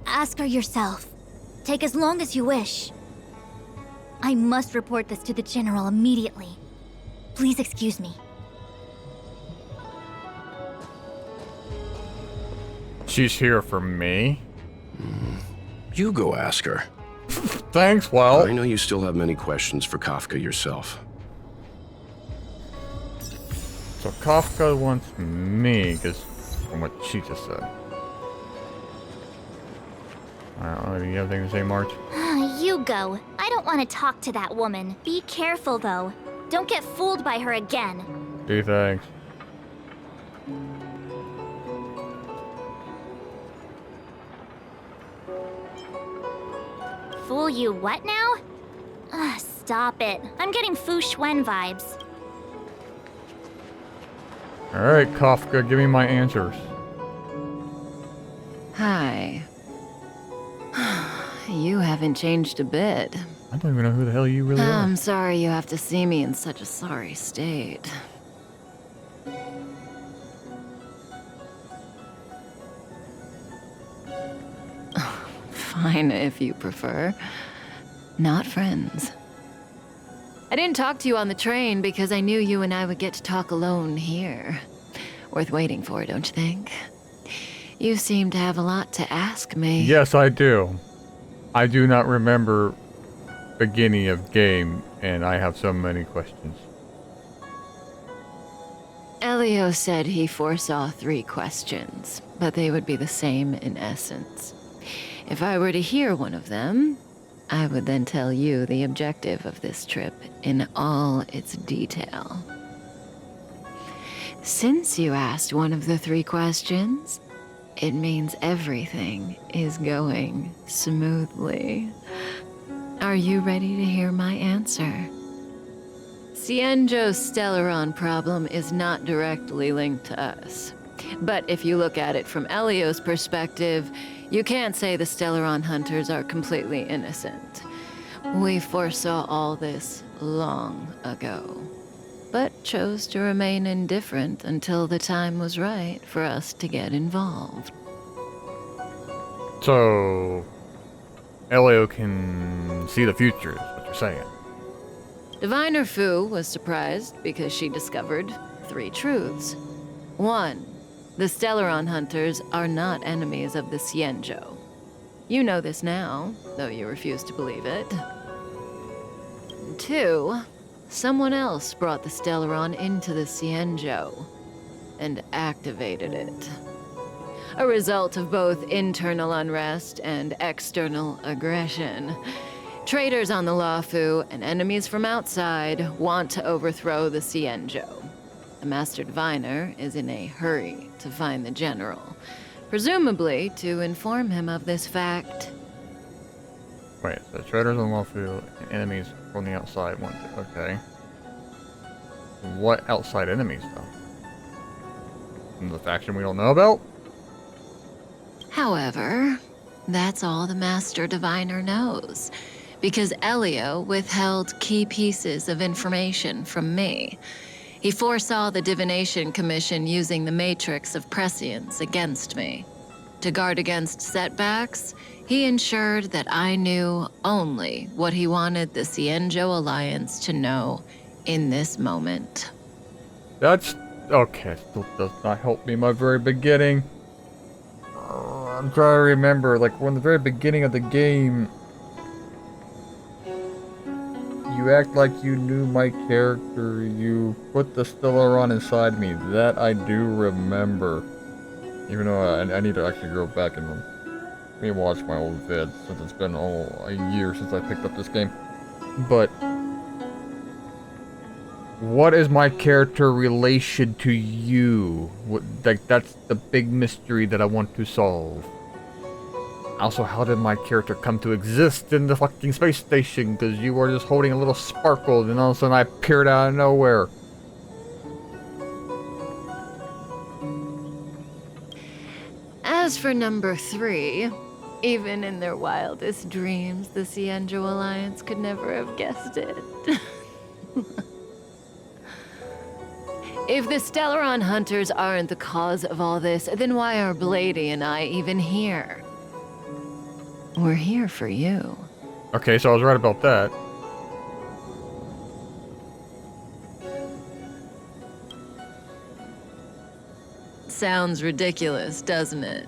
Ask her yourself. Take as long as you wish. I must report this to the General immediately. Please excuse me. She's here for me? You go ask her. Thanks, well. I know you still have many questions for Kafka yourself. So Kafka wants me, because from what she just said. Do you have anything to say, March? You go. I don't want to talk to that woman. Be careful, though. Don't get fooled by her again. Gee, thanks. Fool you what now? Stop it. I'm getting Fu Xuan vibes. Alright, Kafka, give me my answers. Hi. You haven't changed a bit. I don't even know who the hell you really are. I'm sorry you have to see me in such a sorry state. Fine, if you prefer. Not friends. I didn't talk to you on the train because I knew you and I would get to talk alone here. Worth waiting for, don't you think? You seem to have a lot to ask me. Yes, I do. I do not remember beginning of game, and I have so many questions. Elio said he foresaw 3 questions, but they would be the same in essence. If I were to hear one of them, I would then tell you the objective of this trip in all its detail. Since you asked one of the 3 questions, it means everything is going smoothly. Are you ready to hear my answer? Xianzhou's Stellaron problem is not directly linked to us. But if you look at it from Elio's perspective, you can't say the Stellaron hunters are completely innocent. We foresaw all this long ago, but chose to remain indifferent until the time was right for us to get involved. So, Elio can see the future, is what you're saying. Diviner Fu was surprised because she discovered 3 truths. 1. The Stellaron hunters are not enemies of the Xianzhou. You know this now, though you refuse to believe it. 2. Someone else brought the Stellaron into the Xianzhou and activated it. A result of both internal unrest and external aggression. Traitors on the Luofu and enemies from outside want to overthrow the Xianzhou. The Master Diviner is in a hurry to find the General, presumably to inform him of this fact. Wait, so traitors on Luofu and enemies from the outside want to... Okay. What outside enemies, though? From the faction we don't know about? However, that's all the Master Diviner knows, because Elio withheld key pieces of information from me. He foresaw the Divination Commission using the Matrix of Prescience against me. To guard against setbacks, he ensured that I knew only what he wanted the Xianzhou Alliance to know in this moment. That's... okay, still does not help me in my very beginning. I'm trying to remember, like, when the very beginning of the game... You act like you knew my character, you put the Stellaron inside me. That I do remember. Even though I need to actually go back and rewatch my old vids, since it's been a year since I picked up this game. But... what is my character relation to you? What, like, that's the big mystery that I want to solve. Also, how did my character come to exist in the fucking space station? Because you were just holding a little sparkle, and all of a sudden I appeared out of nowhere. As for number 3, even in their wildest dreams, the Cienjo Alliance could never have guessed it. If the Stellaron hunters aren't the cause of all this, then why are Blady and I even here? We're here for you. Okay, so I was right about that. Sounds ridiculous, doesn't it?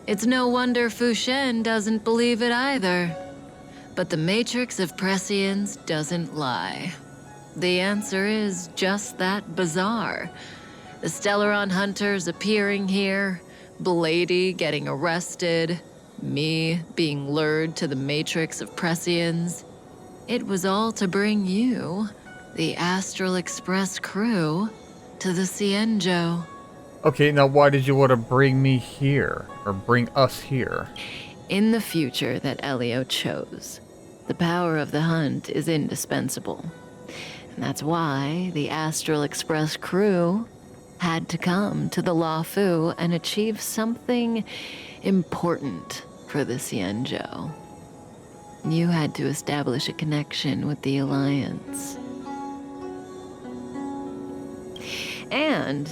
It's no wonder Fushen doesn't believe it either. But the Matrix of Prescience doesn't lie. The answer is just that bizarre. The Stellaron hunters appearing here, Blady getting arrested, me being lured to the Matrix of Prescience. It was all to bring you, the Astral Express crew, to the Cienjo. Okay, now why did you want to bring me here? Or bring us here? In the future that Elio chose, the power of the hunt is indispensable. And that's why the Astral Express crew had to come to the Luofu and achieve something important for the Cienjo. You had to establish a connection with the Alliance. And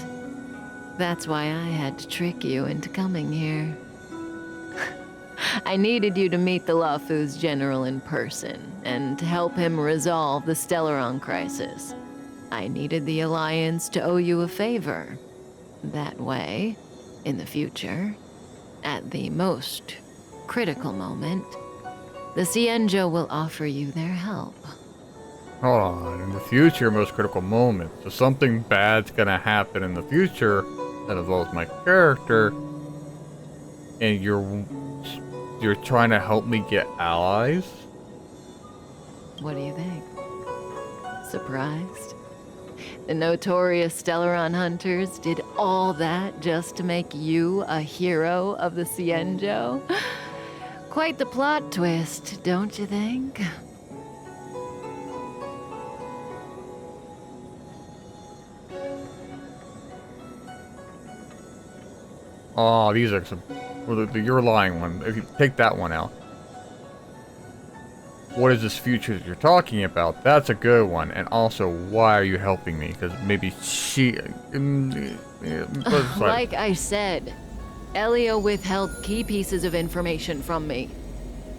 that's why I had to trick you into coming here. I needed you to meet the Luofu's general in person and to help him resolve the Stellaron crisis. I needed the Alliance to owe you a favor. That way, in the future, at the most critical moment, the Cienjo will offer you their help. Hold on, in the future, most critical moment. So something bad's gonna happen in the future that involves my character, and you're trying to help me get allies? What do you think? Surprised? The notorious Stellaron hunters did all that just to make you a hero of the Cienjo? Quite the plot twist, don't you think? Oh, these are some... Well, the you're lying one. If you take that one out. What is this future that you're talking about? That's a good one. And also, why are you helping me? Because maybe she... Like I said, Elio withheld key pieces of information from me.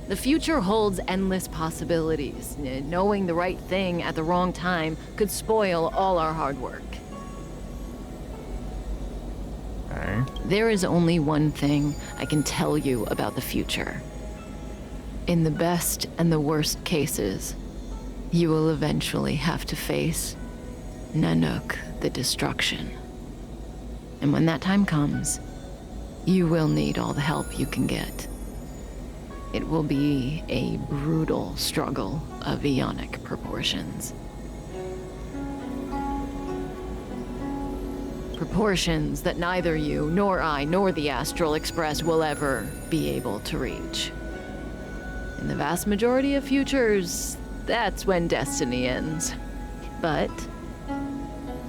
The future holds endless possibilities. Knowing the right thing at the wrong time could spoil all our hard work. Okay. There is only one thing I can tell you about the future. In the best and the worst cases, you will eventually have to face Nanook, the destruction. And when that time comes, you will need all the help you can get. It will be a brutal struggle of eonic proportions. Proportions that neither you, nor I, nor the Astral Express will ever be able to reach. In the vast majority of futures, that's when destiny ends. But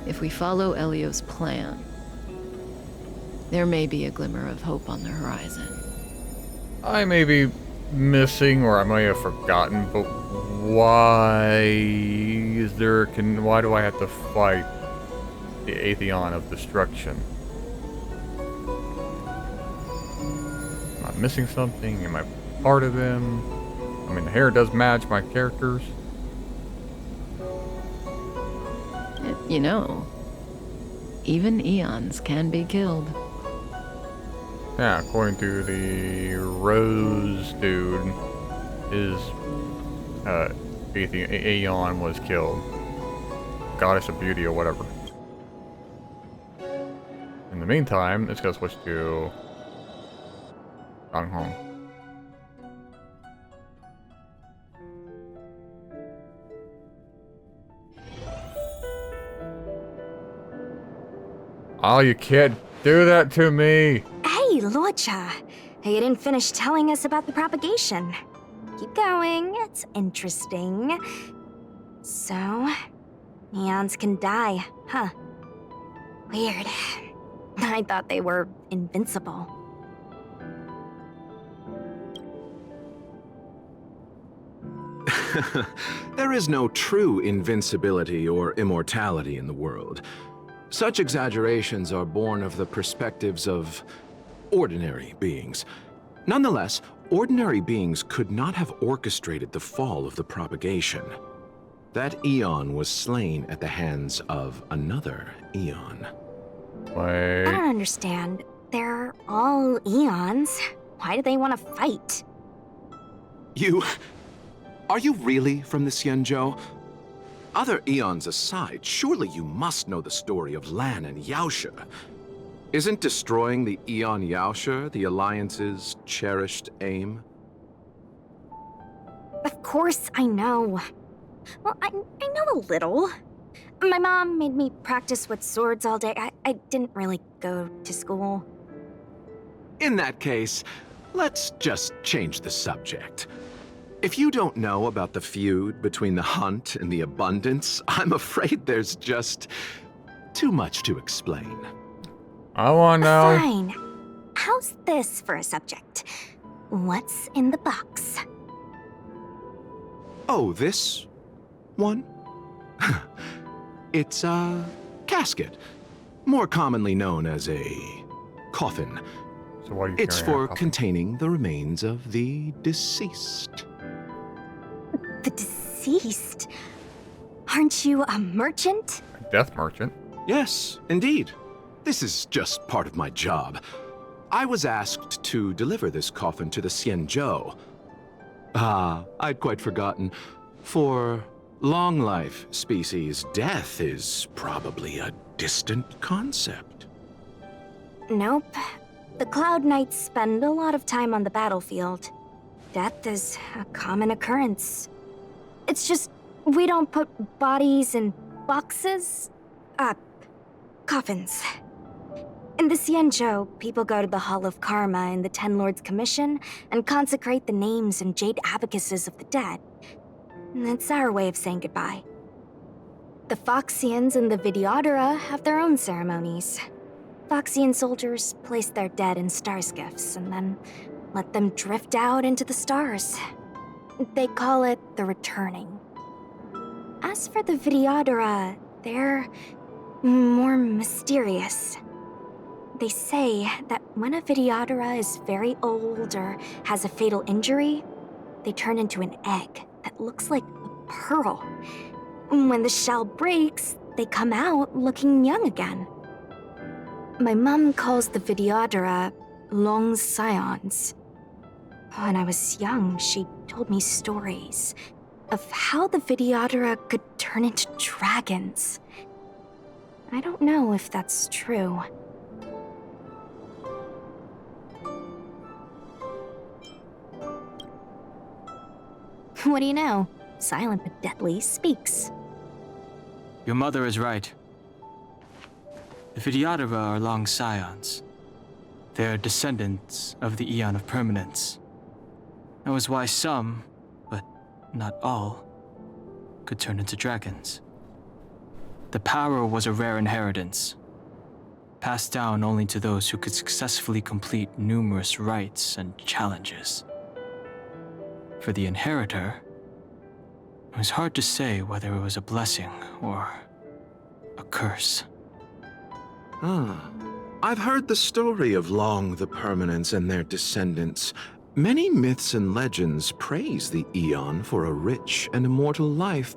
if we follow Elio's plan, there may be a glimmer of hope on the horizon. I may be missing, or I may have forgotten, but why do I have to fight the Atheon of Destruction? Am I missing something? Am I part of them? I mean, the hair does match my characters. You know, even eons can be killed. Yeah, according to the Rose dude, his Aeon was killed. Goddess of Beauty or whatever. In the meantime, let's go switch to Gong Hong. Oh, you can't do that to me! Hey, Luocha. You didn't finish telling us about the propagation. Keep going, it's interesting. So, eons can die, huh? Weird. I thought they were invincible. There is no true invincibility or immortality in the world. Such exaggerations are born of the perspectives of ordinary beings. Nonetheless, ordinary beings could not have orchestrated the fall of the propagation. That eon was slain at the hands of another eon. Wait. I don't understand. They're all eons. Why do they want to fight? Are you really from the Xianzhou? Other eons aside, surely you must know the story of Lan and Yaoshe. Isn't destroying the Eon Yaoshe the Alliance's cherished aim? Of course I know. Well, I know a little. My mom made me practice with swords all day. I didn't really go to school. In that case, let's just change the subject. If you don't know about the feud between the Hunt and the Abundance, I'm afraid there's just too much to explain. I wanna know. Fine. How's this for a subject? What's in the box? Oh, this one? It's a casket, more commonly known as a coffin. So why are you It's carrying a for coffin? containing the remains of the deceased. The deceased? Aren't you a merchant? A death merchant? Yes, indeed. This is just part of my job. I was asked to deliver this coffin to the Xianzhou. I'd quite forgotten. For long life species, death is probably a distant concept. Nope. The Cloud Knights spend a lot of time on the battlefield. Death is a common occurrence. It's just, we don't put bodies in boxes. Coffins. In the Xianzhou, people go to the Hall of Karma in the Ten Lords Commission and consecrate the names and jade abacuses of the dead. It's our way of saying goodbye. The Foxians and the Videodora have their own ceremonies. Foxian soldiers place their dead in star skiffs and then let them drift out into the stars. They call it the returning. As for the Videodora, they're more mysterious. They say that when a Videodora is very old or has a fatal injury, they turn into an egg that looks like a pearl. When the shell breaks, they come out looking young again. My mom calls the Videodora long scions. When I was young, she told me stories of how the Videodora could turn into dragons. I don't know if that's true. What do you know? Silent but deadly speaks. Your mother is right. The Videodora are long scions. They are descendants of the Eon of Permanence. That was why some, but not all, could turn into dragons. The power was a rare inheritance, passed down only to those who could successfully complete numerous rites and challenges. For the inheritor, it was hard to say whether it was a blessing or a curse. I've heard the story of Long the Permanence and their descendants. Many myths and legends praise the Eon for a rich and immortal life.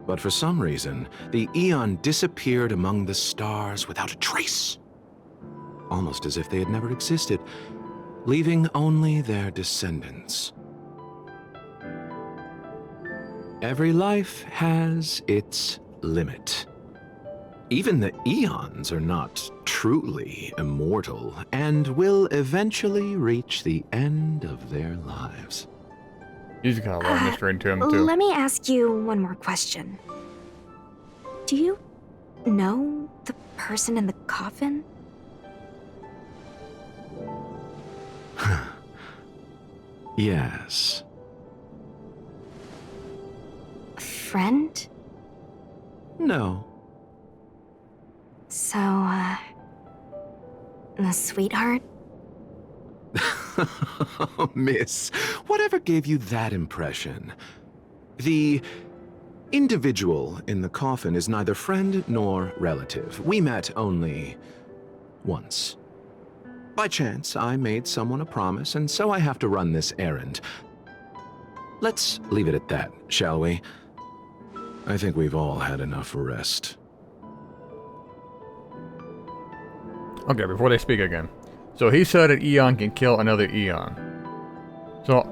But for some reason, the Eon disappeared among the stars without a trace. Almost as if they had never existed, leaving only their descendants. Every life has its limit. Even the Eons are not truly immortal and will eventually reach the end of their lives. He's gonna learn this straight to him too. Let me ask you one more question. Do you know the person in the coffin? Yes. Friend? No. So, a sweetheart? Miss, whatever gave you that impression? The individual in the coffin is neither friend nor relative. We met only once. By chance, I made someone a promise, and so I have to run this errand. Let's leave it at that, shall we? I think we've all had enough rest. Okay, before they speak again. So he said an Eon can kill another Eon. So,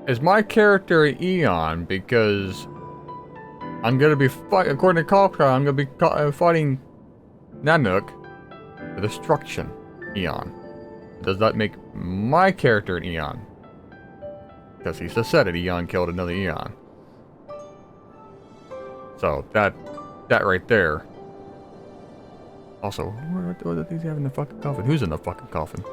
is my character an Eon because I'm gonna be according to Kafka, I'm gonna be fighting Nanook, the Destruction Eon. Does that make my character an Eon? Because he just said an Eon killed another Eon. So that right there. Also, what do these have in the fucking coffin? Who's in the fucking coffin?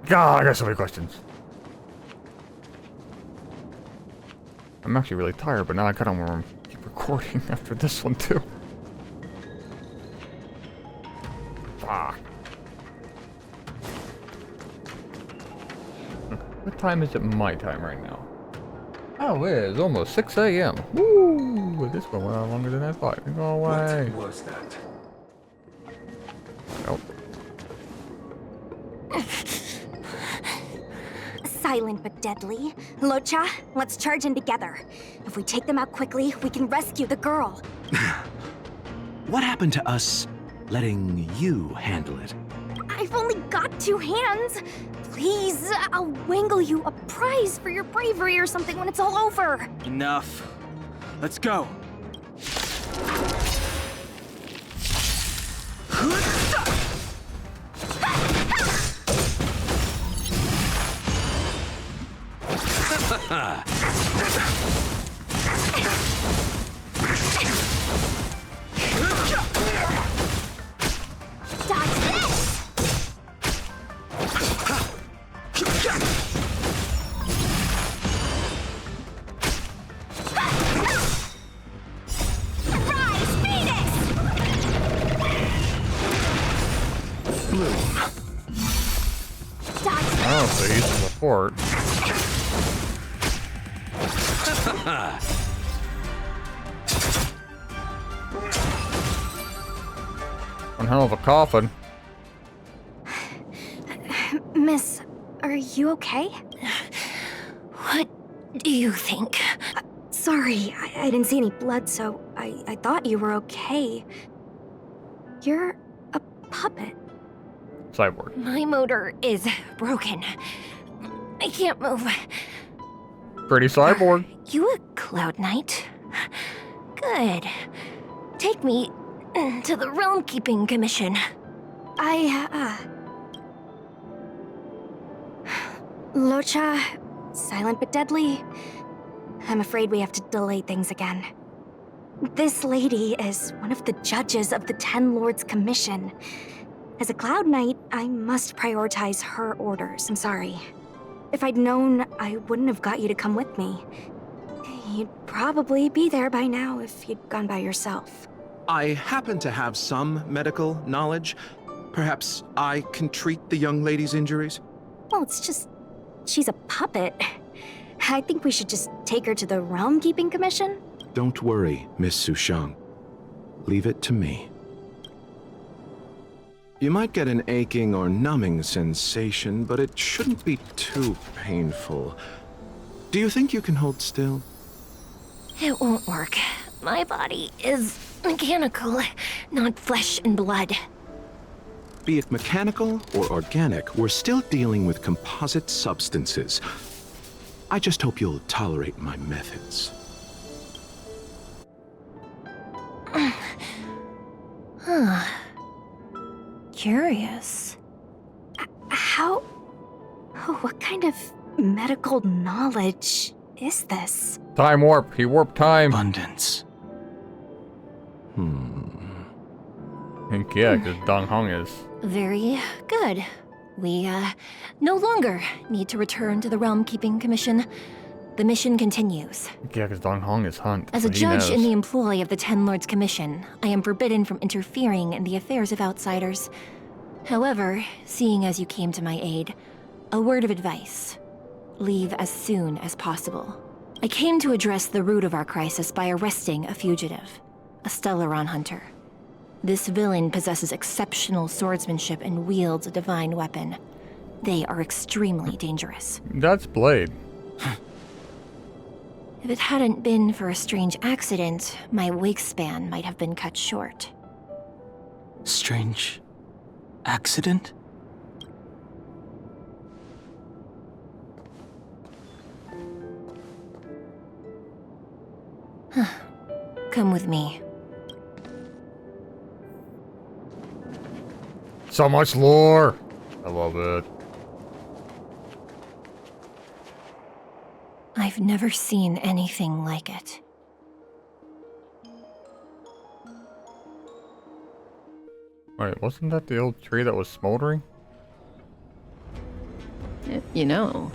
God, I got so many questions. I'm actually really tired, but now I kind of want to keep recording after this one too. Fuck. What time is it my time right now? Oh, it is almost 6 a.m. Woo! This one went on longer than I thought. Go away. What was that? Nope. Silent but deadly. Locha, let's charge in together. If we take them out quickly, we can rescue the girl. What happened to us letting you handle it? I've only got 2 hands. Please, I'll wangle you a prize for your bravery or something when it's all over. Enough. Let's go. Oh, so he's in the fort. One hell of a coffin. Miss, are you okay? What do you think? Sorry, I didn't see any blood, so I thought you were okay. You're a puppet. Cyborg. My motor is broken. I can't move. Pretty cyborg. You a Cloud Knight? Good. Take me to the Realm Keeping Commission. Locha, silent but deadly. I'm afraid we have to delay things again. This lady is one of the judges of the Ten Lords Commission. As a Cloud Knight, I must prioritize her orders. I'm sorry. If I'd known, I wouldn't have got you to come with me. You'd probably be there by now if you'd gone by yourself. I happen to have some medical knowledge. Perhaps I can treat the young lady's injuries? Well, it's just... she's a puppet. I think we should just take her to the Realm Keeping Commission. Don't worry, Miss Sushang. Leave it to me. You might get an aching or numbing sensation, but it shouldn't be too painful. Do you think you can hold still? It won't work. My body is mechanical, not flesh and blood. Be it mechanical or organic, we're still dealing with composite substances. I just hope you'll tolerate my methods. Huh. Curious. How... oh, what kind of medical knowledge is this? Time warp. He warped time. Abundance. Yeah, because Dong Hong is. Very good. We, no longer need to return to the Realm Keeping Commission. The mission continues. Yeah, because Dong Hong is Hunt. As so a he judge knows. in the employ of the Ten Lords Commission, I am forbidden from interfering in the affairs of outsiders. However, seeing as you came to my aid, a word of advice. Leave as soon as possible. I came to address the root of our crisis by arresting a fugitive, a Stellaron hunter. This villain possesses exceptional swordsmanship and wields a divine weapon. They are extremely dangerous. That's Blade. If it hadn't been for a strange accident, my wake span might have been cut short. Strange accident? Come with me. So much lore. I love it. I've never seen anything like it. Wait, wasn't that the old tree that was smoldering? You know,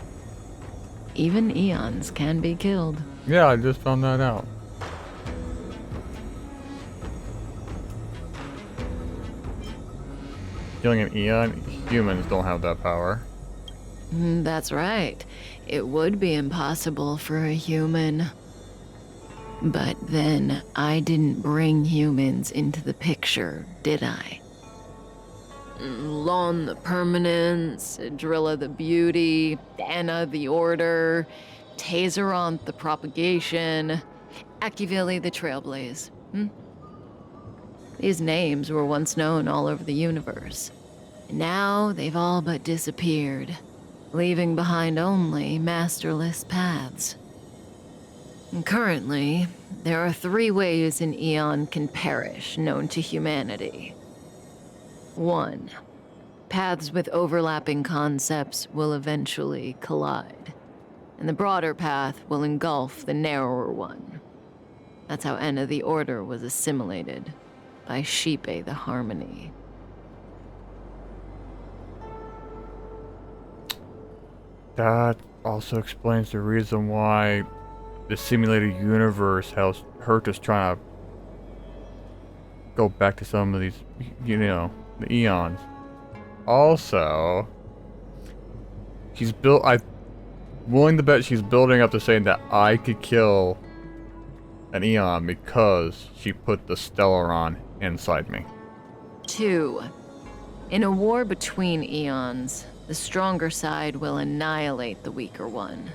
even eons can be killed. Yeah, I just found that out. Killing an eon, humans don't have that power. That's right. It would be impossible for a human. But then, I didn't bring humans into the picture, did I? Lon the Permanence, Drilla the Beauty, Anna the Order, Tazeronth the Propagation, Akivili the Trailblaze. These names were once known all over the universe. Now they've all but disappeared, leaving behind only masterless paths. And currently, there are 3 ways an eon can perish known to humanity. 1. Paths with overlapping concepts will eventually collide, and the broader path will engulf the narrower one. That's how Enna the Order was assimilated by Shipe the Harmony. That also explains the reason why the simulated universe has Hurt is trying to go back to some of these, you know, the eons. Also, I'm willing to bet she's building up to saying that I could kill an eon because she put the Stellaron inside me. 2. In a war between eons, the stronger side will annihilate the weaker one.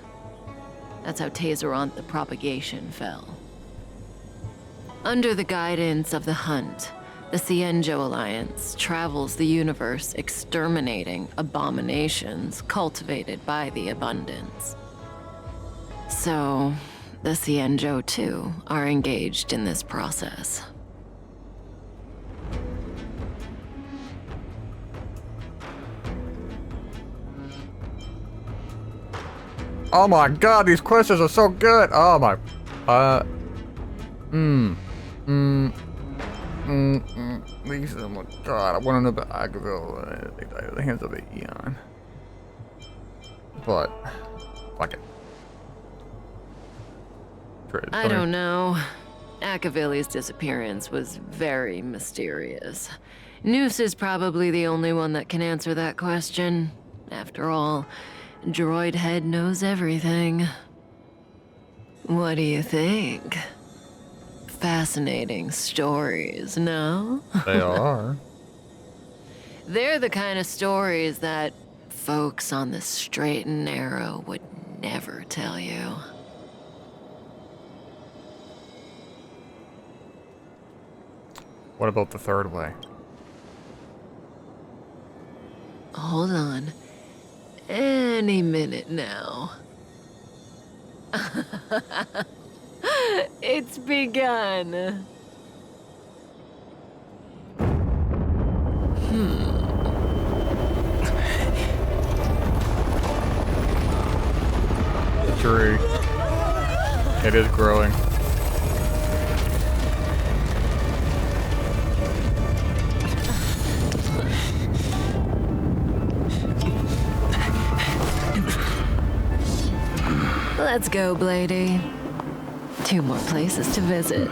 That's how Tazeronth the Propagation fell. Under the guidance of the Hunt, the Cienjo Alliance travels the universe exterminating abominations cultivated by the Abundance. So, the Cienjo too are engaged in this process. Oh my god, these questions are so good! Oh my... Lisa, oh my god, I want to know about Agaville. They died at the hands of the Eon. But... fuck it. I don't know. Akavili's disappearance was very mysterious. Noose is probably the only one that can answer that question. After all, Droid Head knows everything. What do you think? Fascinating stories, no? They are. They're the kind of stories that folks on the straight and narrow would never tell you. What about the third way? Hold on. Any minute now. It's begun. The tree. It is growing. Let's go, Blady. 2 more places to visit.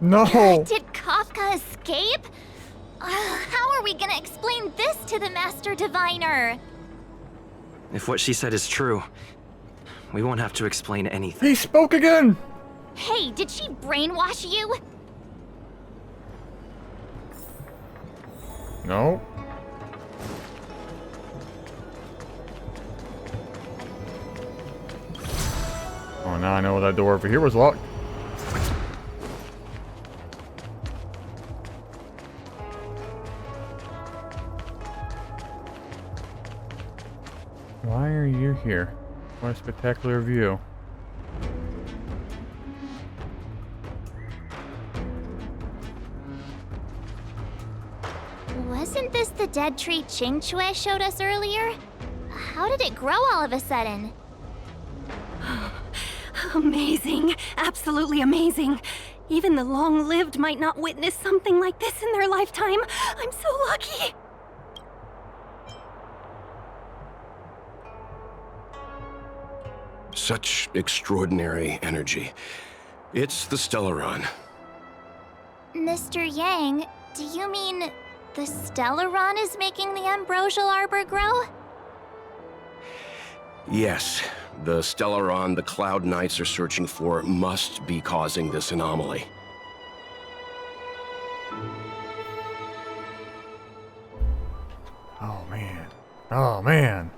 No! Did Kafka escape? How are we gonna explain this to the Master Diviner? If what she said is true, we won't have to explain anything. He spoke again! Hey, did she brainwash you? No. Oh, now I know that door over here was locked. Why are you here? What a spectacular view. Wasn't this the dead tree Ching Chue showed us earlier? How did it grow all of a sudden? Amazing. Absolutely amazing. Even the long-lived might not witness something like this in their lifetime. I'm so lucky. Such extraordinary energy. It's the Stellaron. Mr. Yang, do you mean the Stellaron is making the Ambrosial Arbor grow? Yes, the Stellaron the Cloud Knights are searching for must be causing this anomaly. Oh, man. Oh, man.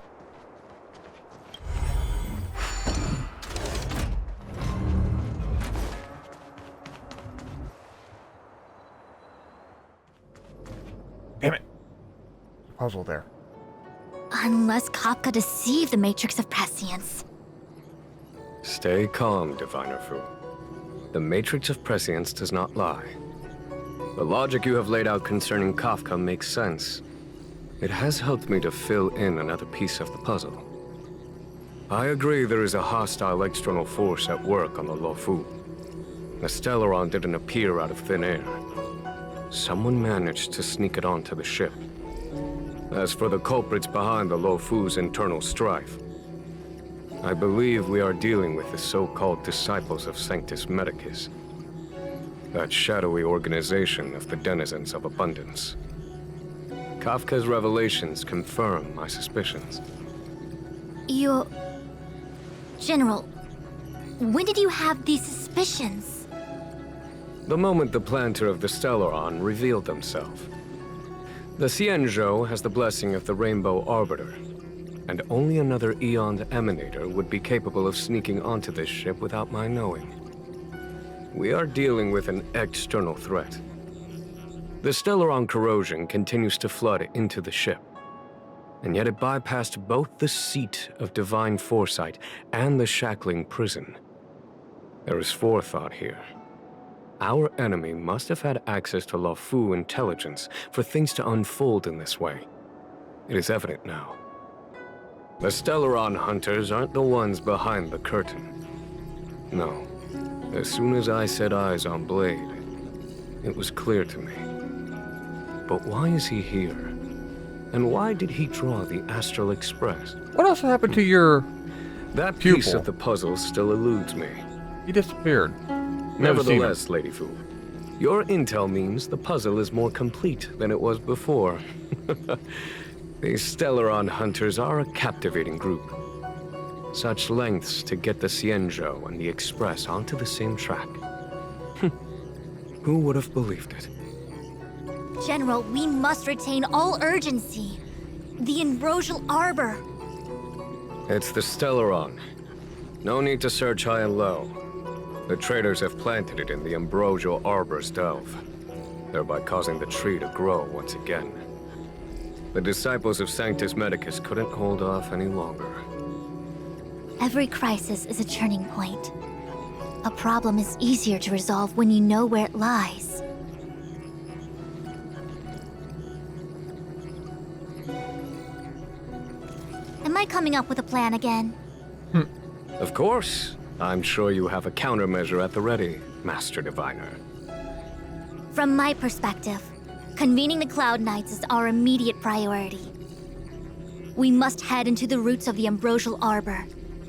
Damn it. Puzzle there. Unless Kafka deceived the Matrix of Prescience. Stay calm, Diviner Fu. The Matrix of Prescience does not lie. The logic you have laid out concerning Kafka makes sense. It has helped me to fill in another piece of the puzzle. I agree there is a hostile external force at work on the Luofu. The Stellaron didn't appear out of thin air. Someone managed to sneak it onto the ship. As for the culprits behind the Luofu's internal strife, I believe we are dealing with the so-called Disciples of Sanctus Medicus. That shadowy organization of the denizens of abundance. Kafka's revelations confirm my suspicions. General, when did you have these suspicions? The moment the planter of the Stellaron revealed himself. The Xianzhou has the blessing of the Rainbow Arbiter, and only another Eon's Emanator would be capable of sneaking onto this ship without my knowing. We are dealing with an external threat. The Stellaron corrosion continues to flood into the ship, and yet it bypassed both the seat of divine foresight and the shackling prison. There is forethought here. Our enemy must have had access to Luofu intelligence for things to unfold in this way. It is evident now. The Stellaron hunters aren't the ones behind the curtain. No. As soon as I set eyes on Blade, it was clear to me. But why is he here? And why did he draw the Astral Express? What else happened to your That pupil? piece of the puzzle still eludes me. He disappeared. Nevertheless, Lady Fu, your intel means the puzzle is more complete than it was before. These Stellaron hunters are a captivating group. Such lengths to get the Xianzhou and the Express onto the same track. Who would have believed it? General, we must retain all urgency. The Ambrosial Arbor. It's the Stellaron. No need to search high and low. The traders have planted it in the Ambrosial Arbor's delve, thereby causing the tree to grow once again. The Disciples of Sanctus Medicus couldn't hold off any longer. Every crisis is a turning point. A problem is easier to resolve when you know where it lies. Am I coming up with a plan again? Of course. I'm sure you have a countermeasure at the ready, Master Diviner. From my perspective, Convening the Cloud Knights is our immediate priority. We must head into the roots of the Ambrosial Arbor,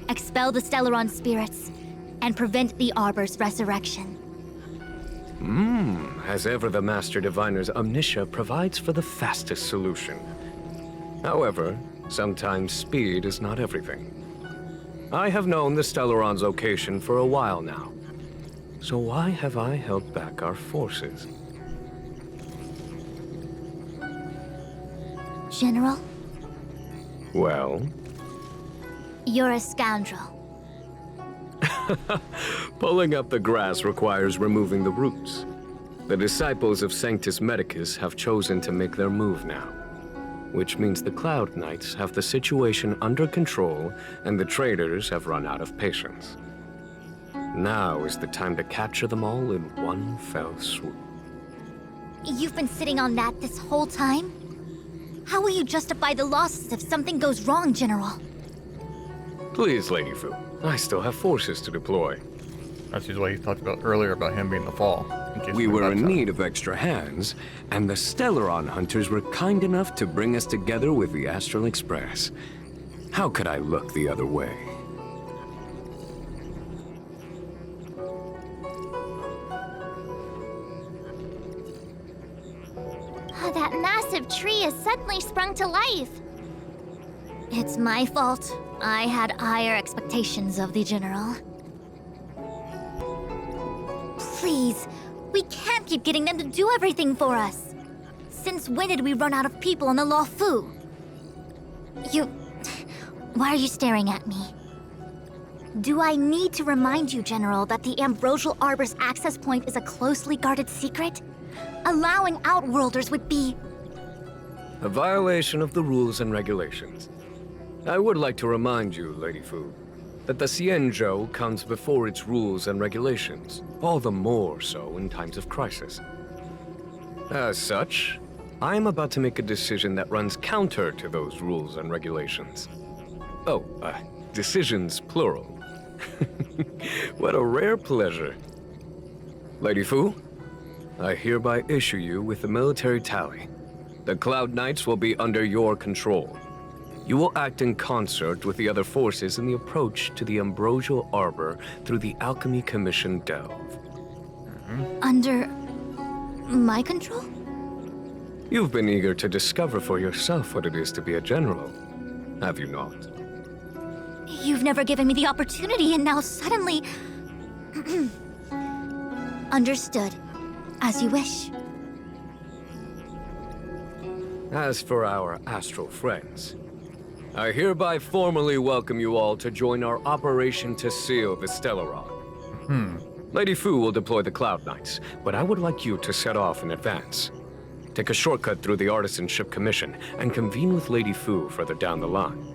expel the Stellaron spirits, and prevent the Arbor's resurrection. As ever, the Master Diviner's omniscia provides for the fastest solution. However, sometimes speed is not everything. I have known the Stellaron's location for a while now. So why have I held back our forces? General? Well? You're a scoundrel. Pulling up the grass requires removing the roots. The disciples of Sanctus Medicus have chosen to make their move now, which means the Cloud Knights have the situation under control and the traitors have run out of patience. Now is the time to capture them all in one fell swoop. You've been sitting on that this whole time? How will you justify the losses if something goes wrong, General? Please, Lady Fu. I still have forces to deploy. That's usually what he talked about earlier about him being the fall. We were in need of extra hands, and the Stellaron hunters were kind enough to bring us together with the Astral Express. How could I look the other way? Oh, that massive tree has suddenly sprung to life. It's my fault. I had higher expectations of the General. Please, we can't keep getting them to do everything for us. Since when did we run out of people on the Law Fu? Why are you staring at me? Do I need to remind you, General, that the Ambrosial Arbor's access point is a closely guarded secret? Allowing Outworlders would be... A violation of the rules and regulations. I would like to remind you, Lady Fu, that the Xianzhou comes before its rules and regulations, all the more so in times of crisis. As such, I am about to make a decision that runs counter to those rules and regulations. Oh, decisions plural. What a rare pleasure. Lady Fu, I hereby issue you with the military tally. The Cloud Knights will be under your control. You will act in concert with the other forces in the approach to the Ambrosial Arbor through the Alchemy Commission Delve. Under... my control? You've been eager to discover for yourself what it is to be a general, have you not? You've never given me the opportunity, and now suddenly... Understood. As you wish. As for our astral friends, I hereby formally welcome you all to join our operation to seal the Stellaron. Lady Fu will deploy the Cloud Knights, but I would like you to set off in advance. Take a shortcut through the Artisanship Commission and convene with Lady Fu further down the line.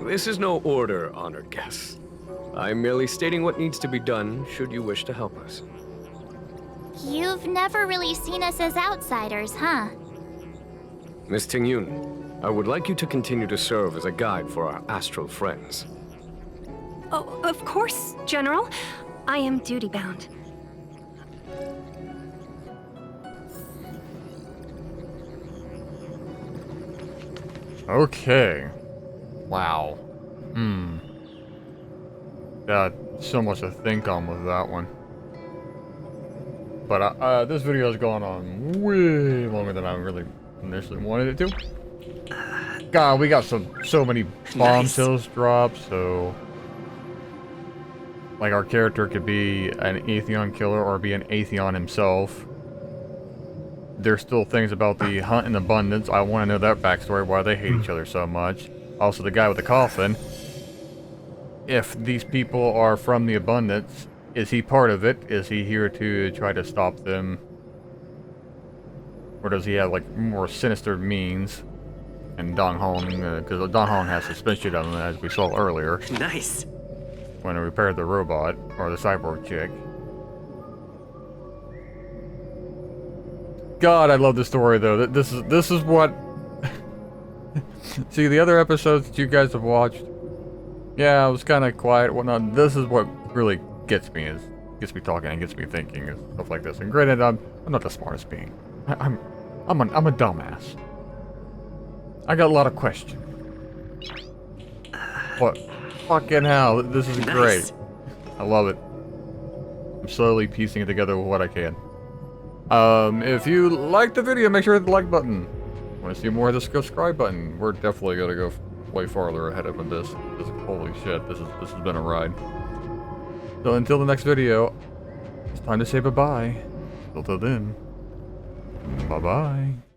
This is no order, honored guests. I'm merely stating what needs to be done should you wish to help us. You've never really seen us as outsiders, huh? Miss Tingyun, I would like you to continue to serve as a guide for our astral friends. Oh, of course, General. I am duty-bound. Okay. Wow. Got so much to think on with that one. But this video has gone on way longer than I really initially wanted it to. God, we got so many bombshells dropped, so... Like, our character could be an Atheon killer or be an Atheon himself. There's still things about the Hunt in Abundance. I want to know that backstory, why they hate each other so much. Also, the guy with the coffin. If these people are from the Abundance, is he part of it? Is he here to try to stop them? Or does he have, like, more sinister means? And Dong Hong, because Dong Hong has suspicion of him, as we saw earlier. Nice. When he repaired the robot, or the cyborg chick. God, I love the story, though. This is what... See, the other episodes that you guys have watched, yeah, I was kind of quiet, whatnot. This is what really gets me, is gets me talking and gets me thinking and stuff like this. And granted, I'm not the smartest being. I'm a dumbass. I got a lot of questions. But fucking hell, this is great. I love it. I'm slowly piecing it together with what I can. If you liked the video, make sure to hit the like button. Want to see more of the subscribe button? We're definitely gonna go way farther ahead of this. Holy shit, this has been a ride. So until the next video, it's time to say bye-bye. Until then, bye-bye.